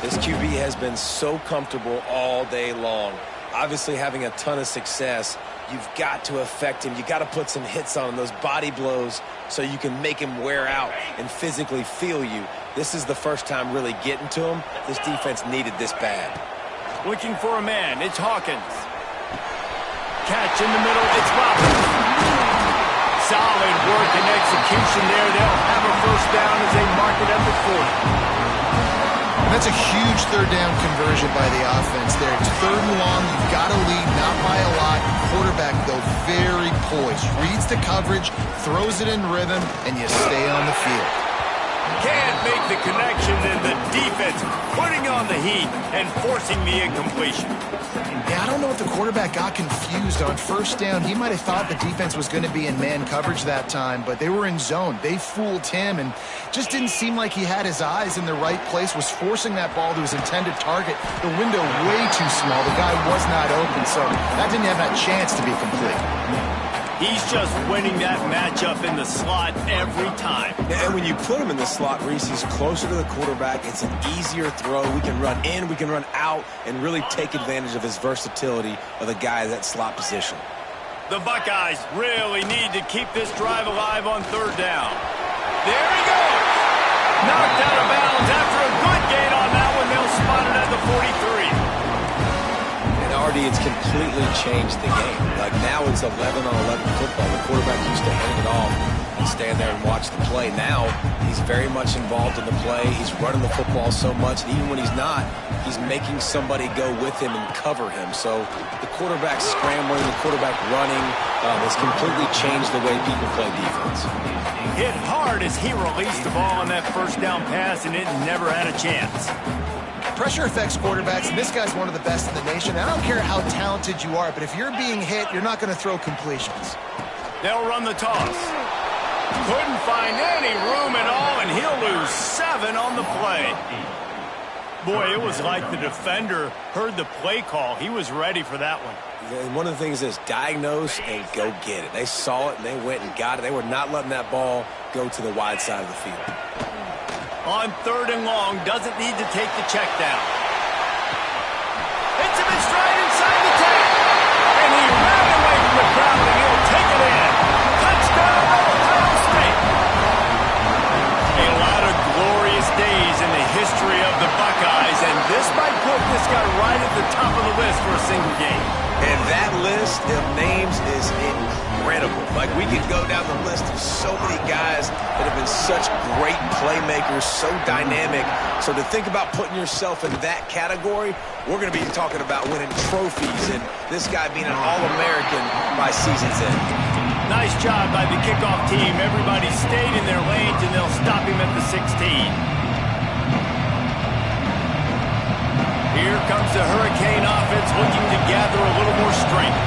This QB has been so comfortable all day long. Obviously having a ton of success. You've got to affect him. You've got to put some hits on him, those body blows, so you can make him wear out and physically feel you. This is the first time really getting to him. This defense needed this bad.
Looking for a man. It's Hawkins. Catch in the middle. It's Robinson. Solid work and execution there. They'll have a first down as they mark it at the 40.
And that's a huge third down conversion by the offense there. It's 3rd and long. You've got to lead, not by a lot. Quarterback, though, very poised. Reads the coverage, throws it in rhythm, and you stay on the field.
Can't make the connection, and the defense putting on the heat and forcing the incompletion.
Yeah, I don't know if the quarterback got confused on first down. He might have thought the defense was going to be in man coverage that time, but they were in zone. They fooled him, and just didn't seem like he had his eyes in the right place, was forcing that ball to his intended target. The window way too small. The guy was not open, so that didn't have that chance to be complete.
He's just winning that matchup in the slot every time.
And when you put him in the slot, Reese, he's closer to the quarterback. It's an easier throw. We can run in, we can run out, and really take advantage of his versatility of the guy in that slot position.
The Buckeyes really need to keep this drive alive on 3rd down. There he goes. Knocked out of bounds after a good gain on that one. They'll spot it at the 43.
Already it's completely changed the game. Like now it's 11-on-11 football. The quarterback used to hand it off and stand there and watch the play. Now he's very much involved in the play. He's running the football so much, and even when he's not, he's making somebody go with him and cover him. So the quarterback scrambling, the quarterback running has completely changed the way people play defense.
Hit hard as he released the ball on that first down pass, and it never had a chance.
Pressure affects quarterbacks, and this guy's one of the best in the nation. I don't care how talented you are, but if you're being hit, you're not going to throw completions.
They'll run the toss. Couldn't find any room at all, and he'll lose 7 on the play. Boy, it was like the defender heard the play call. He was ready for that one.
And one of the things is diagnose and go get it. They saw it, and they went and got it. They were not letting that ball go to the wide side of the field.
On 3rd and long, doesn't need to take the check down. Hits him in stride inside the 10. And he ran away from the crowd, and he'll take it in. Touchdown, Ohio State. A lot of glorious days in the history of the Buckeyes, and this might put this guy right at the top of the list for a single game.
And that list of names is incredible. Like, we could go down the list of so many guys that have been such great playmakers, so dynamic. So to think about putting yourself in that category, we're going to be talking about winning trophies and this guy being an All-American by season's end.
Nice job by the kickoff team. Everybody stayed in their lanes, and they'll stop him at the 16. Here comes the Hurricane offense looking to gather a little more strength.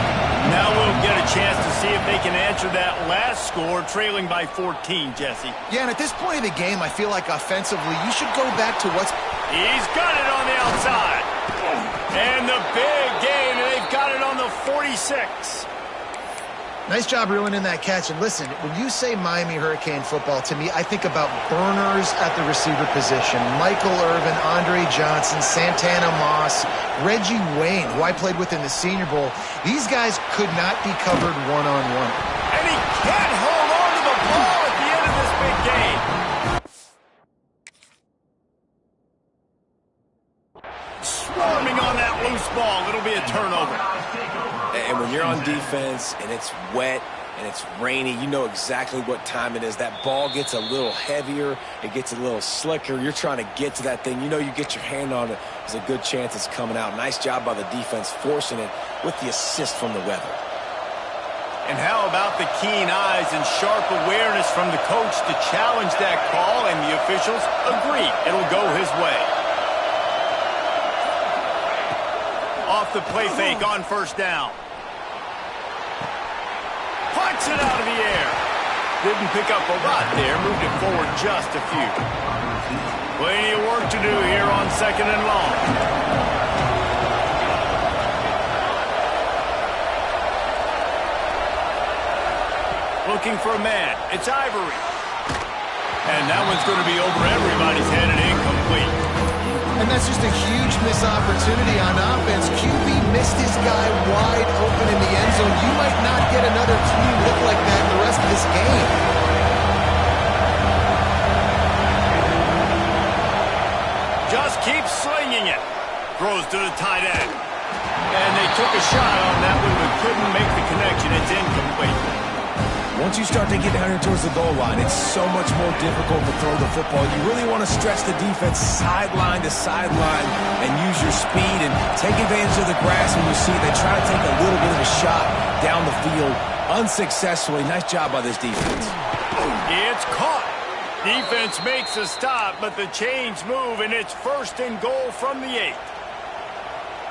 Now we'll get a chance to see if they can answer that last score, trailing by 14, Jesse.
Yeah, and at this point of the game, I feel like offensively, you should go back to what's...
He's got it on the outside. And the big gain, and they've got it on the 46.
Nice job reeling in that catch. And listen, when you say Miami Hurricane football, to me, I think about burners at the receiver position. Michael Irvin, Andre Johnson, Santana Moss, Reggie Wayne, who I played with in the Senior Bowl. These guys could not be covered one-on-one.
And he can't hold on to the ball at the end of this big game. Swarming on that loose ball. It'll be a turnover.
And when you're on defense and it's wet and it's rainy, you know exactly what time it is. That ball gets a little heavier. It gets a little slicker. You're trying to get to that thing. You know you get your hand on it. There's a good chance it's coming out. Nice job by the defense forcing it with the assist from the weather.
And how about the keen eyes and sharp awareness from the coach to challenge that call, and the officials agree it'll go his way. Off the play fake on first down. Punts it out of the air. Didn't pick up a lot there, moved it forward just a few. Plenty of work to do here on 2nd and long. Looking for a man. It's Ivory. And that one's going to be over everybody's head and incomplete.
And that's just a huge missed opportunity on offense. QB missed his guy wide open in the end zone. You might not get another clean look like that in the rest of this game.
Just keep slinging it. Throws to the tight end. And they took a shot on that one but couldn't make the connection. It's incomplete.
Once you start to get down here towards the goal line, it's so much more difficult to throw the football. You really want to stretch the defense sideline to sideline and use your speed and take advantage of the grass when you see it. They try to take a little bit of a shot down the field unsuccessfully. Nice job by this defense.
It's caught. Defense makes a stop, but the chains move, and it's 1st and goal from the 8.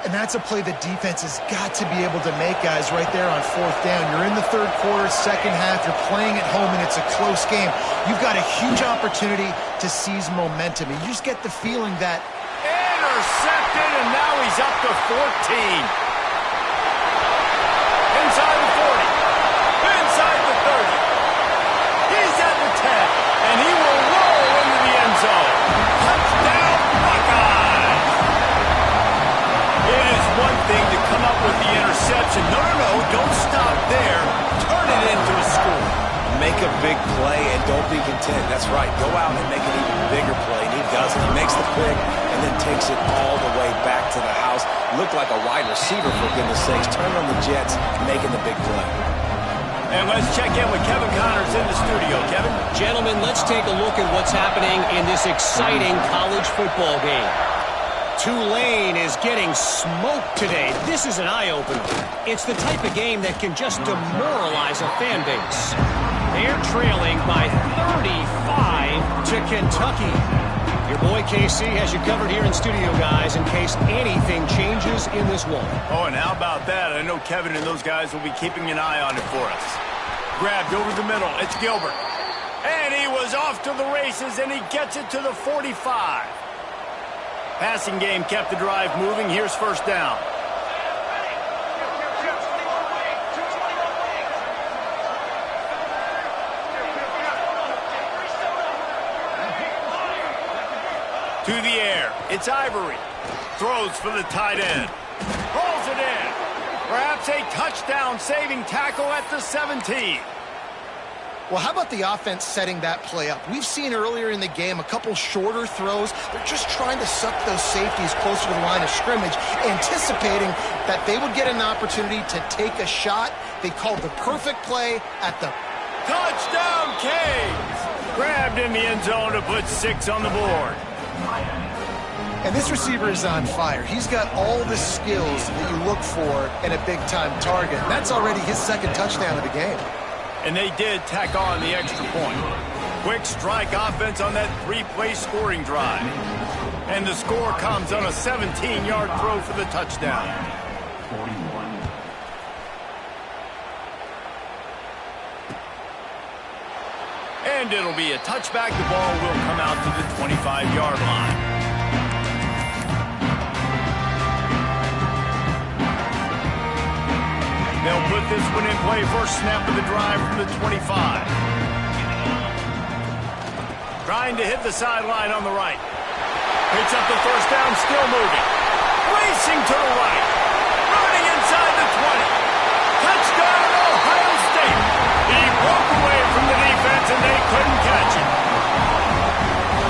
And that's a play the defense has got to be able to make, guys, right there on 4th down. You're in the 3rd quarter, 2nd half. You're playing at home, and it's a close game. You've got a huge opportunity to seize momentum. And you just get the feeling that...
Intercepted, and now he's up to 14. Inside the 40. Inside the 30. He's at the 10. And he will roll into the end zone. Touchdown, Buckeyes! It is one thing to come up with the interception. No, don't stop there. Turn it into a score.
Make a big play and don't be content. That's right. Go out and make an even bigger play. And he does it. He makes the pick and then takes it all the way back to the house. Looked like a wide receiver, for goodness sakes. Turn on the Jets, making the big play.
And let's check in with Kevin Connors in the studio. Kevin?
Gentlemen, let's take a look at what's happening in this exciting college football game. Tulane is getting smoked today. This is an eye-opener. It's the type of game that can just demoralize a fan base. They're trailing by 35 to Kentucky. Your boy KC has you covered here in studio, guys, in case anything changes in this one.
Oh, and how about that? I know Kevin and those guys will be keeping an eye on it for us. Grabbed over the middle. It's Gilbert. And he was off to the races, and he gets it to the 45. Passing game kept the drive moving. Here's 1st down. To the air. It's Ivory. Throws for the tight end. Rolls it in. Perhaps a touchdown-saving tackle at the 17.
Well, how about the offense setting that play up? We've seen earlier in the game a couple shorter throws. They're just trying to suck those safeties closer to the line of scrimmage, anticipating that they would get an opportunity to take a shot. They called the perfect play at the...
Touchdown, Canes! Grabbed in the end zone to put 6 on the board.
And this receiver is on fire. He's got all the skills that you look for in a big-time target. That's already his 2nd touchdown of the game.
And they did tack on the extra point. Quick strike offense on that 3-play scoring drive. And the score comes on a 17-yard throw for the touchdown.
41.
And it'll be a touchback. The ball will come out to the 25-yard line. They'll put this one in play. First snap of the drive from the 25. Trying to hit the sideline on the right. Picks up the 1st down, still moving. Racing to the right. Running inside the 20. Touchdown, Ohio State. He broke away from the defense and they couldn't catch him.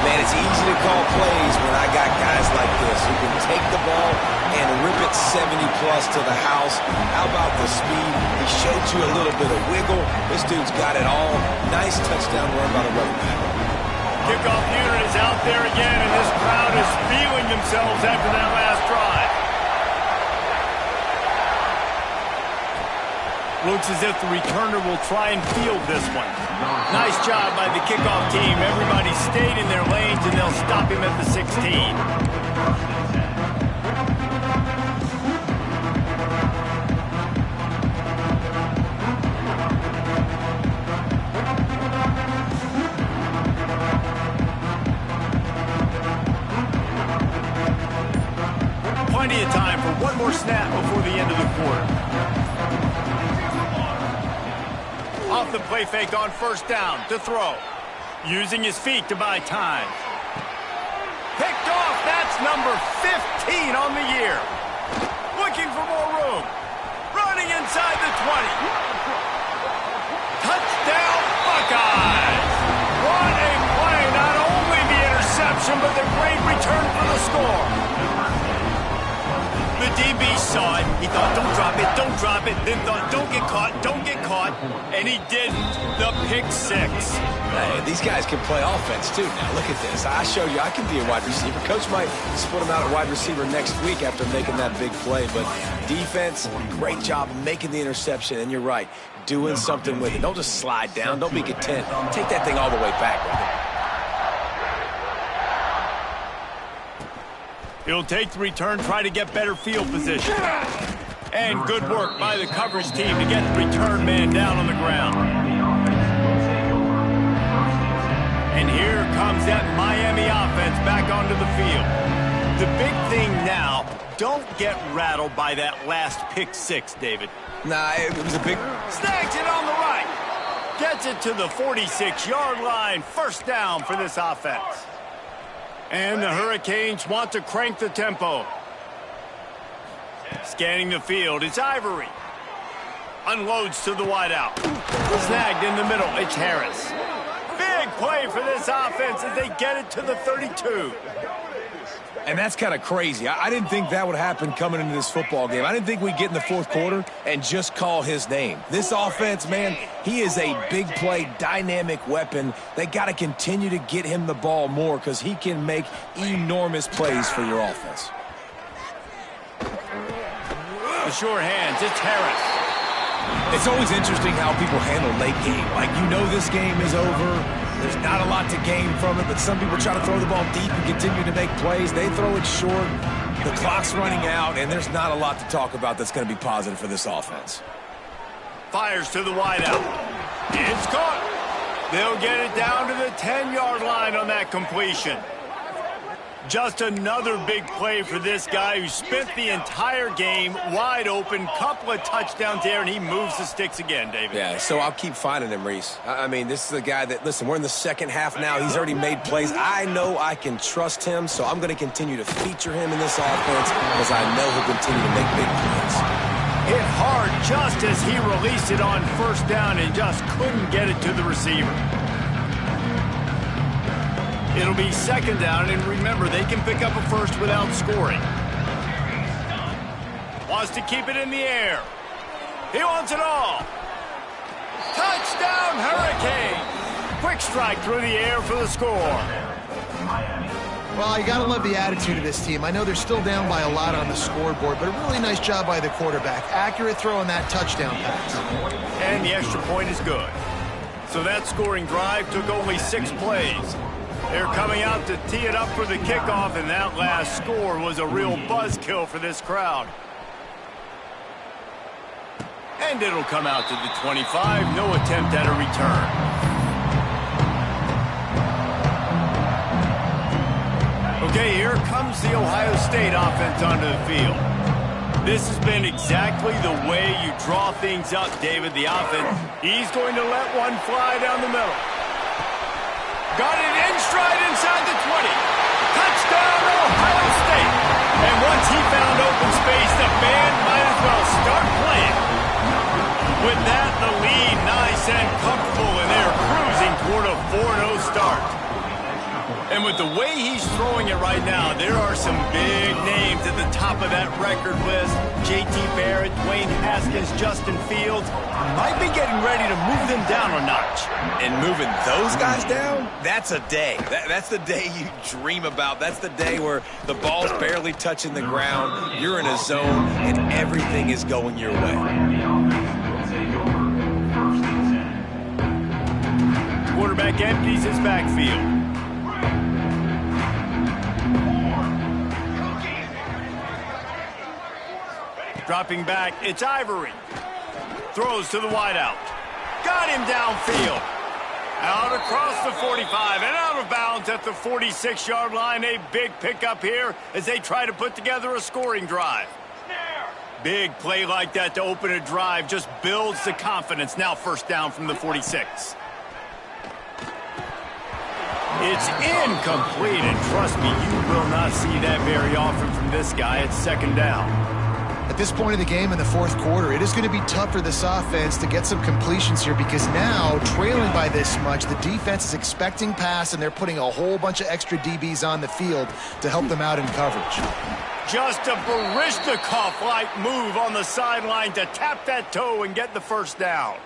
Man, it's easy to call plays when I got guys like this who can take the ball, and rip it 70-plus to the house. How about the speed? He showed you a little bit of wiggle. This dude's got it all. Nice touchdown run by the running back.
Kickoff unit is out there again, and this crowd is feeling themselves after that last drive. Looks as if the returner will try and field this one. Nice job by the kickoff team. Everybody stayed in their lanes, and they'll stop him at the 16. Plenty of time for one more snap before the end of the quarter. Off the play fake on first down to throw. Using his feet to buy time. Picked off. That's number 15 on the year. Looking for more room. Running inside the 20. Touchdown Buckeyes. What a play. Not only the interception, but the great return for the score. The DB saw it. He thought, don't drop it, don't drop it. Then thought, don't get caught, don't get caught. And he didn't. The pick six.
Hey, these guys can play offense, too. Now, look at this. I show you I can be a wide receiver. Coach might split him out at wide receiver next week after making that big play. But defense, great job making the interception. And you're right, doing something with it. Don't just slide down. Don't be content. Take that thing all the way back, brother.
He'll take the return, try to get better field position. And good work by the coverage team to get the return man down on the ground. And here comes that Miami offense back onto the field. The big thing now, don't get rattled by that last pick six, David.
Nah, it was a big...
Snags it on the right. Gets it to the 46-yard line. First down for this offense. And the Hurricanes want to crank the tempo. Scanning the field, it's Ivory. Unloads to the wideout. Snagged in the middle, it's Harris. Big play for this offense as they get it to the 32.
And that's kind of crazy. I didn't think that would happen coming into this football game. I didn't think we'd get in the fourth quarter and just call his name. This offense, man, he is a big play, dynamic weapon. They got to continue to get him the ball more because he can make enormous plays for your offense.
The sure hands, it's Harris.
It's always interesting how people handle late game. Like, you know this game is over. There's not a lot to gain from it, but some people try to throw the ball deep and continue to make plays. They throw it short. The clock's running out, and there's not a lot to talk about that's going to be positive for this offense.
Fires to the wideout. It's caught. They'll get it down to the 10-yard line on that completion. Just another big play for this guy who spent the entire game wide open. Couple of touchdowns there, and he moves the sticks again, David.
Yeah, so I'll keep finding him, Reese. I mean, this is a guy that, listen, we're in the second half now. He's already made plays. I know I can trust him, so I'm going to continue to feature him in this offense because I know he'll continue to make big plays.
Hit hard just as he released it on first down and just couldn't get it to the receiver. It'll be second down, and remember, they can pick up a first without scoring. Wants to keep it in the air. He wants it all. Touchdown, Hurricane! Quick strike through the air for the score.
Well, you got to love the attitude of this team. I know they're still down by a lot on the scoreboard, but a really nice job by the quarterback. Accurate throw on that touchdown pass.
And the extra point is good. So that scoring drive took only 6 plays. They're coming out to tee it up for the kickoff, and that last score was a real buzzkill for this crowd. And it'll come out to the 25. No attempt at a return. Okay, here comes the Ohio State offense onto the field. This has been exactly the way you draw things up, David, the offense. He's going to let one fly down the middle. Got it in stride inside the 20. Touchdown, Ohio State. And once he found open space, the band might as well start playing. With that, the lead nice and comfortable, and they're cruising toward a 4-0 start. And with the way he's throwing it right now, there are some big names at the top of that record list. J.T. Barrett, Dwayne Haskins, Justin Fields might be getting ready to move them down a notch.
And moving those guys down, that's a day. That's the day you dream about. That's the day where the ball's barely touching the ground, you're in a zone, and everything is going your way.
Quarterback empties his backfield. Dropping back, it's Ivory. Throws to the wideout. Got him downfield. Out across the 45 and out of bounds at the 46-yard line. A big pickup here as they try to put together a scoring drive. Big play like that to open a drive just builds the confidence. Now first down from the 46. It's incomplete, and trust me, you will not see that very often from this guy. It's second down.
At this point of the game in the fourth quarter, it is going to be tough for this offense to get some completions here because now, trailing by this much, the defense is expecting pass, and they're putting a whole bunch of extra DBs on the field to help them out in coverage.
Just a Baryshnikov-like move on the sideline to tap that toe and get the first down.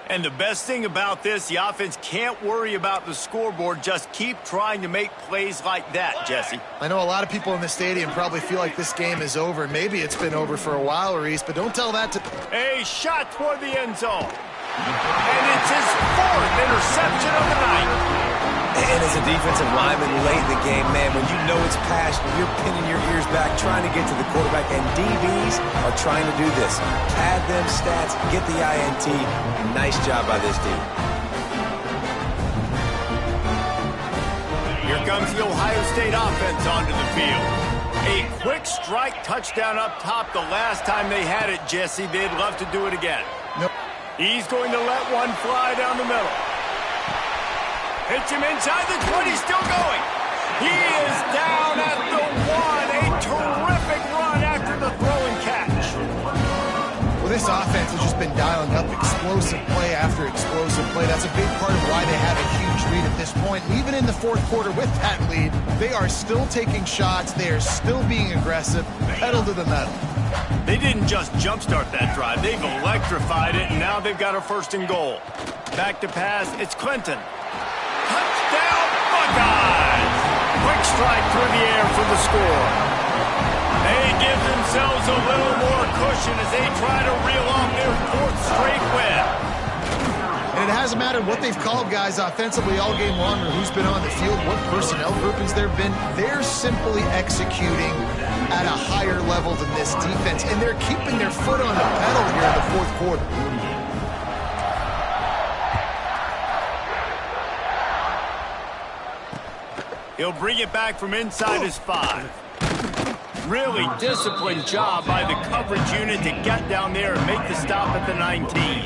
And the best thing about this, the offense can't worry about the scoreboard. Just keep trying to make plays like that, Jesse.
I know a lot of people in the stadium probably feel like this game is over. Maybe it's been over for a while, Reese, but don't tell that to...
A shot toward the end zone. And it's his fourth interception of the night.
And as a defensive lineman late in the game, man, when you know it's past, you're pinning your ears back, trying to get to the quarterback, and DBs are trying to do this. Pad them stats, get the INT. Nice job by this D.
Here comes the Ohio State offense onto the field. A quick strike touchdown up top the last time they had it, Jesse. They'd love to do it again.
Nope.
He's going to let one fly down the middle. Hits him inside the 20, still going. He is down at the 1. A terrific run after the throw and catch.
Well, this offense has just been dialing up explosive play after explosive play. That's a big part of why they have a huge lead at this point. And even in the fourth quarter with that lead, they are still taking shots. They are still being aggressive, pedal to the metal.
They didn't just jumpstart that drive. They've electrified it, and now they've got a first and goal. Back to pass, it's Clinton. Touchdown, Buckeyes! Quick strike through the air for the score. They give themselves a little more cushion as they try to reel off their fourth straight win.
And it hasn't mattered what they've called guys offensively all game long or who's been on the field, what personnel groupings there have been. They're simply executing at a higher level than this defense, and they're keeping their foot on the pedal here in the fourth quarter.
He'll bring it back from inside his 5. Really disciplined job by the coverage unit to get down there and make the stop at the 19.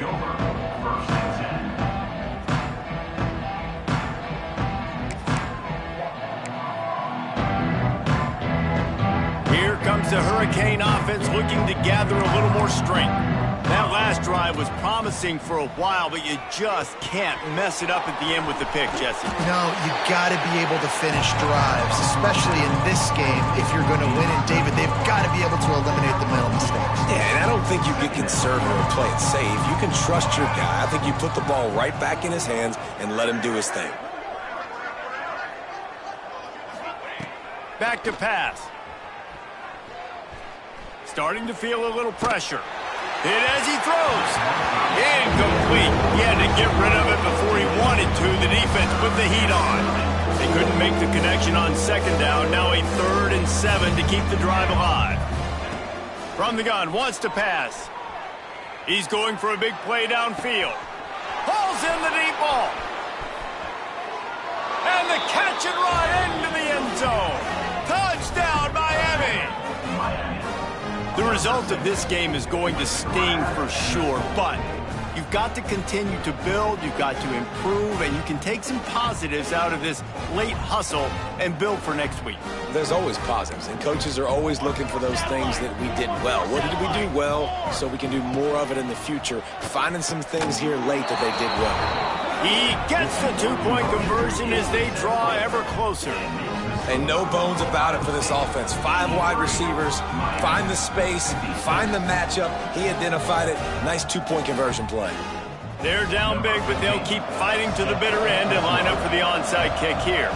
Here comes the Hurricane offense looking to gather a little more strength. That last drive was promising for a while, but you just can't mess it up at the end with the pick, Jesse.
No, you got to be able to finish drives, especially in this game. If you're going to win, and David, they've got to be able to eliminate the mental mistakes.
Yeah, and I don't think you get conservative and play it safe. You can trust your guy. I think you put the ball right back in his hands and let him do his thing.
Back to pass. Starting to feel a little pressure. Hit as he throws. Incomplete. He had to get rid of it before he wanted to. The defense put the heat on. They couldn't make the connection on second down. Now a 3rd and 7 to keep the drive alive. From the gun, wants to pass. He's going for a big play downfield. Hauls in the deep ball. And the catch and run into the end zone. Touchdown, Miami. The result of this game is going to sting for sure, but you've got to continue to build, you've got to improve, and you can take some positives out of this late hustle and build for next week.
There's always positives, and coaches are always looking for those things that we did well. What did we do well so we can do more of it in the future, finding some things here late that they did well.
He gets the two-point conversion as they draw ever closer.
And no bones about it for this offense. 5 wide receivers, find the space, find the matchup. He identified it. Nice two-point conversion play.
They're down big, but they'll keep fighting to the bitter end and line up for the onside kick here.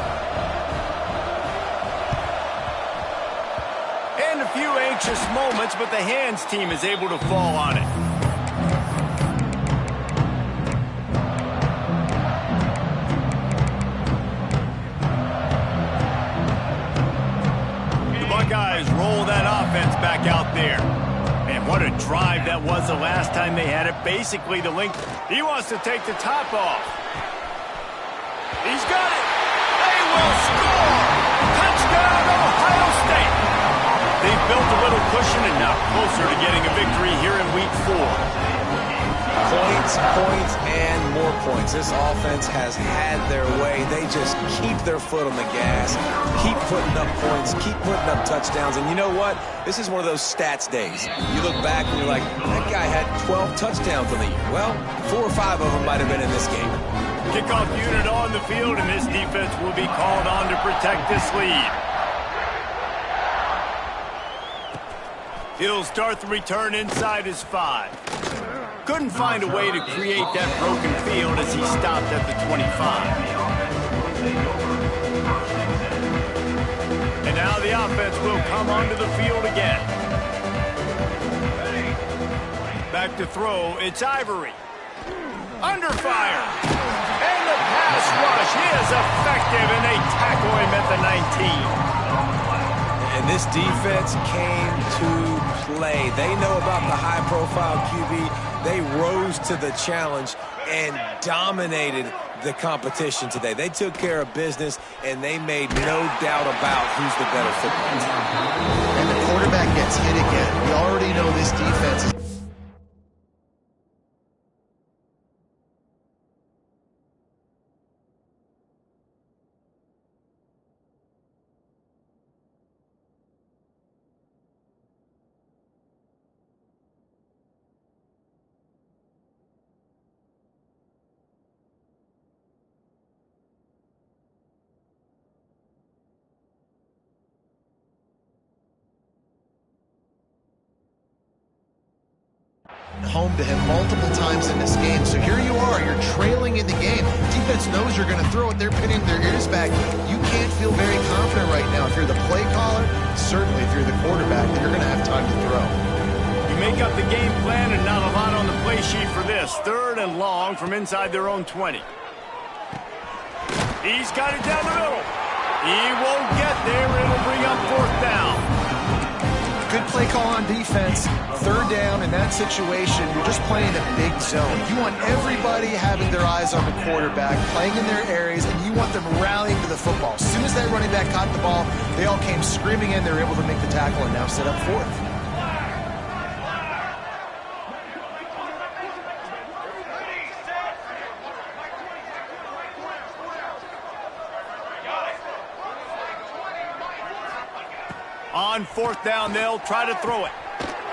And a few anxious moments, but the hands team is able to fall on it. Buckeyes roll that offense back out there. Man, what a drive that was the last time they had it. Basically the length. He wants to take the top off. He's got it. They will score. Touchdown, Ohio State. They've built a little cushion and now closer to getting a victory here in week 4.
Points, points, and more points. This offense has had their way. They just keep their foot on the gas, keep putting up points, keep putting up touchdowns. And you know what? This is one of those stats days. You look back and you're like, that guy had 12 touchdowns on the year. Well, 4 or 5 of them might have been in this game.
Kickoff unit on the field, and this defense will be called on to protect this lead. He'll start the return inside his 5. Couldn't find a way to create that broken field as he stopped at the 25. And now the offense will come onto the field again. Back to throw, it's Ivory. Under fire. And the pass rush, he is effective, and they tackle him at the 19.
And this defense came to play. They know about the high-profile QB. They rose to the challenge and dominated the competition today. They took care of business, and they made no doubt about who's the better football team.
And the quarterback gets hit again. We already know this defense is... home to him multiple times in this game. So here you are, you're trailing in the game. Defense knows you're going to throw it. They're pinning their ears back. You can't feel very confident right now. If you're the play caller, certainly if you're the quarterback, that you're going to have time to throw.
You make up the game plan and not a lot on the play sheet for this. 3rd and long from inside their own 20. He's got it down the middle. He won't get there. It'll bring up 4th down.
Good play call on defense. 3rd down in that situation, you're just playing a big zone. You want everybody having their eyes on the quarterback, playing in their areas, and you want them rallying to the football. As soon as that running back caught the ball, they all came screaming in. They were able to make the tackle and now set up 4th.
On 4th down, they'll try to throw it.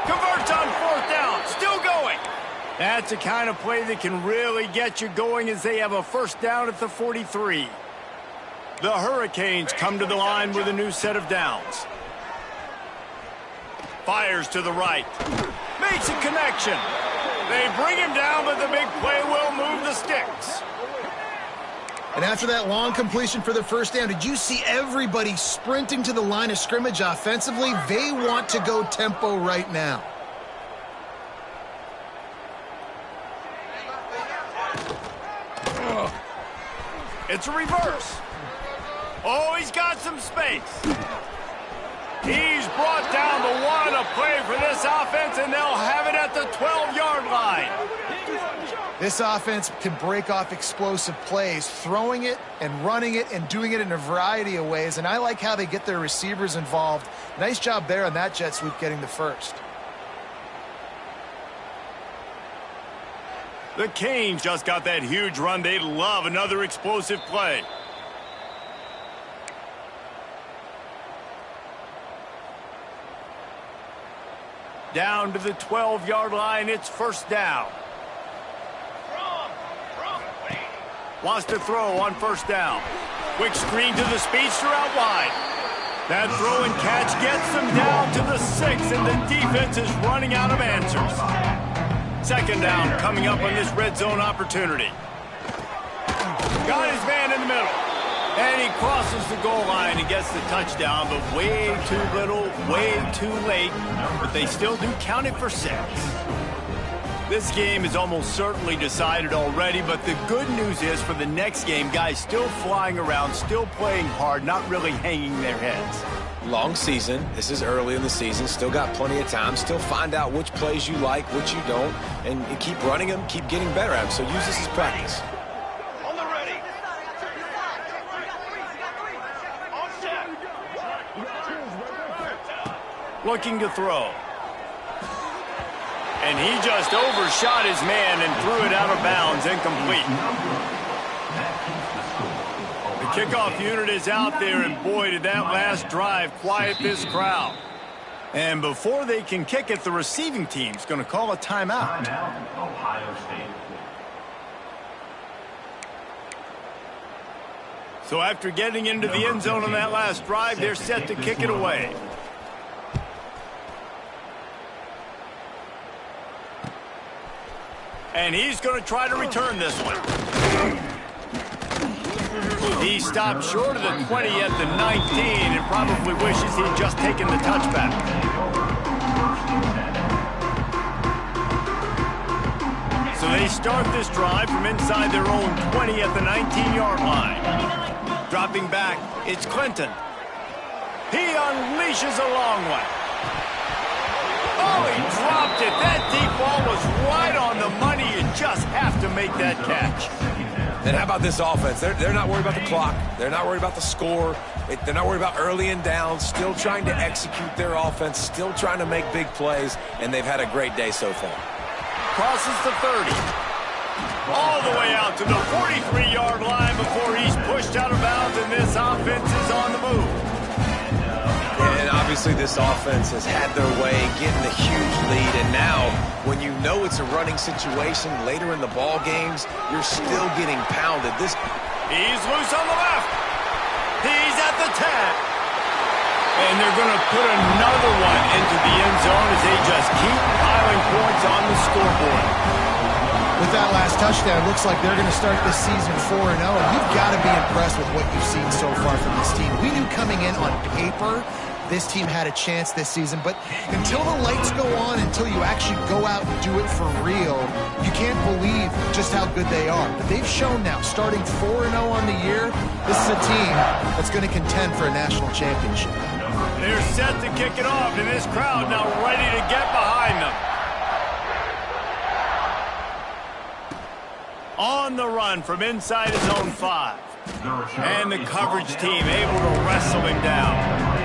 Converts on 4th down, still going. That's the kind of play that can really get you going as they have a 1st down at the 43. The Hurricanes come to the line with a new set of downs. Fires to the right. Makes a connection. They bring him down, but the big play will move the sticks.
And after that long completion for the 1st down, did you see everybody sprinting to the line of scrimmage offensively? They want to go tempo right now.
It's a reverse. Oh, he's got some space. He's brought down the 1, a play for this offense, and they'll have it at the 12-yard line.
This offense can break off explosive plays, throwing it and running it and doing it in a variety of ways, and I like how they get their receivers involved. Nice job there on that jet sweep getting the 1st.
The Canes just got that huge run. They love another explosive play. Down to the 12-yard line, it's 1st down. Wants to throw on first down. Quick screen to the speedster out wide. That throw and catch gets them down to the 6, and the defense is running out of answers. Second down coming up on this red zone opportunity. Got his man in the middle. And he crosses the goal line and gets the touchdown, but way too little, way too late. But they still do count it for 6. This game is almost certainly decided already, but the good news is for the next game, guys still flying around, still playing hard, not really hanging their heads.
Long season. This is early in the season. Still got plenty of time. Still find out which plays you like, which you don't, and keep running them, keep getting better at them. So use this as practice.
On the ready. On set.
Looking to throw. And he just overshot his man and threw it out of bounds, incomplete. The kickoff unit is out there, and boy, did that last drive quiet this crowd. And before they can kick it, the receiving team's going to call a timeout.
Ohio State.
So after getting into the end zone on that last drive, they're set to kick it away. And he's going to try to return this one. He stopped short of the 20 at the 19 and probably wishes he'd just taken the touchback. So they start this drive from inside their own 20 at the 19-yard line. Dropping back, it's Clinton. He unleashes a long one. Oh, he dropped it. That deep ball was right on the money. You just have to make that catch.
And how about this offense? They're not worried about the clock. They're not worried about the score. They're not worried about early and down. Still trying to execute their offense. Still trying to make big plays. And they've had a great day so far.
Crosses the 30. All the way out to the 43-yard line before he's pushed out of bounds, and this offense is on the move.
And obviously this offense has had their way, getting a huge lead. And now, when you know it's a running situation later in the ball games, you're still getting pounded.
He's loose on the left. He's at the 10. And they're going to put another one into the end zone as they just keep piling points on the scoreboard.
With that last touchdown, it looks like they're going to start this season 4-0. And you've got to be impressed with what you've seen so far from this team. We knew coming in on paper this team had a chance this season, but until the lights go on, until you actually go out and do it for real, you can't believe just how good they are. But they've shown now, starting 4-0 on the year, this is a team that's going to contend for a national championship.
They're set to kick it off, and this crowd now ready to get behind them. On the run from inside his own 5. And the coverage team able to wrestle him down.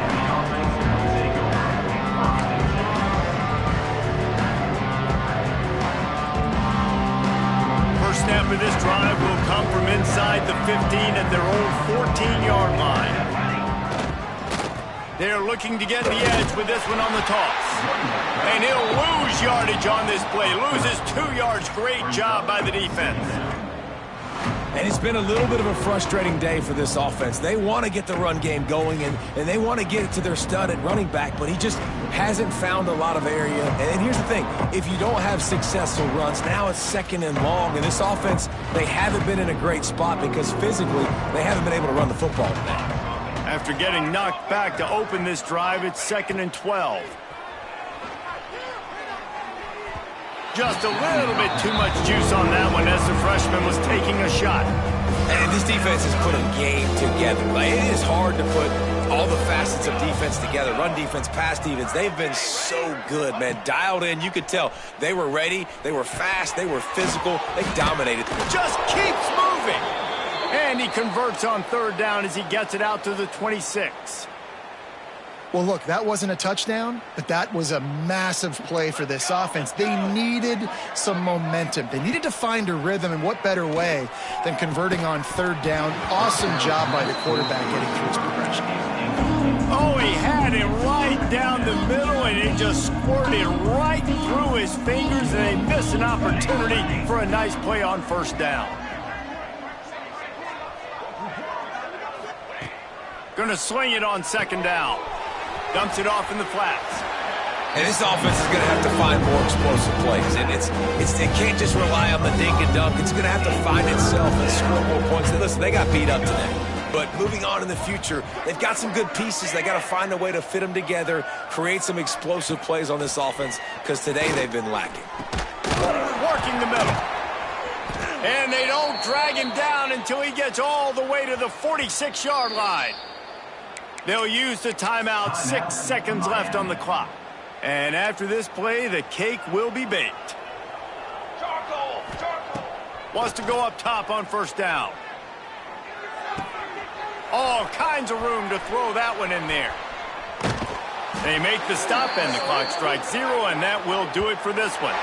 First snap of this drive will come from inside the 15 at their own 14-yard line. They're looking to get the edge with this one on the toss. And he'll lose yardage on this play. Loses 2 yards. Great job by the defense.
And it's been a little bit of a frustrating day for this offense. They want to get the run game going, and they want to get it to their stud at running back, but he just hasn't found a lot of area. And here's the thing. If you don't have successful runs, now it's second and long. And this offense, they haven't been in a great spot because physically they haven't been able to run the football today.
After getting knocked back to open this drive, it's 2nd and 12. Just a little bit too much juice on that one as the freshman was taking a shot.
And this defense has put a game together. Like, it is hard to put all the facets of defense together. Run defense, pass defense. They've been so good, man. Dialed in. You could tell they were ready. They were fast. They were physical. They dominated.
Just keeps moving. And he converts on 3rd down as he gets it out to the 26.
Well, look, that wasn't a touchdown, but that was a massive play for this offense. They needed some momentum. They needed to find a rhythm, and what better way than converting on 3rd down. Awesome job by the quarterback getting through his progression.
Oh, he had it right down the middle, and it just squirted right through his fingers, and they missed an opportunity for a nice play on 1st down. Going to sling it on second down. Dumps it off in the flats.
And this offense is going to have to find more explosive plays. And it can't just rely on the dink and dunk. It's going to have to find itself and score more points. And listen, they got beat up today. But moving on in the future, they've got some good pieces. They got to find a way to fit them together, create some explosive plays on this offense, because today they've been lacking.
Working the middle. And they don't drag him down until he gets all the way to the 46-yard line. They'll use the timeout, 6 seconds left on the clock. And after this play, the cake will be baked.
Charcoal.
Wants to go up top on first down. All kinds of room to throw that one in there. They make the stop and the clock strikes 0, and that will do it for this one.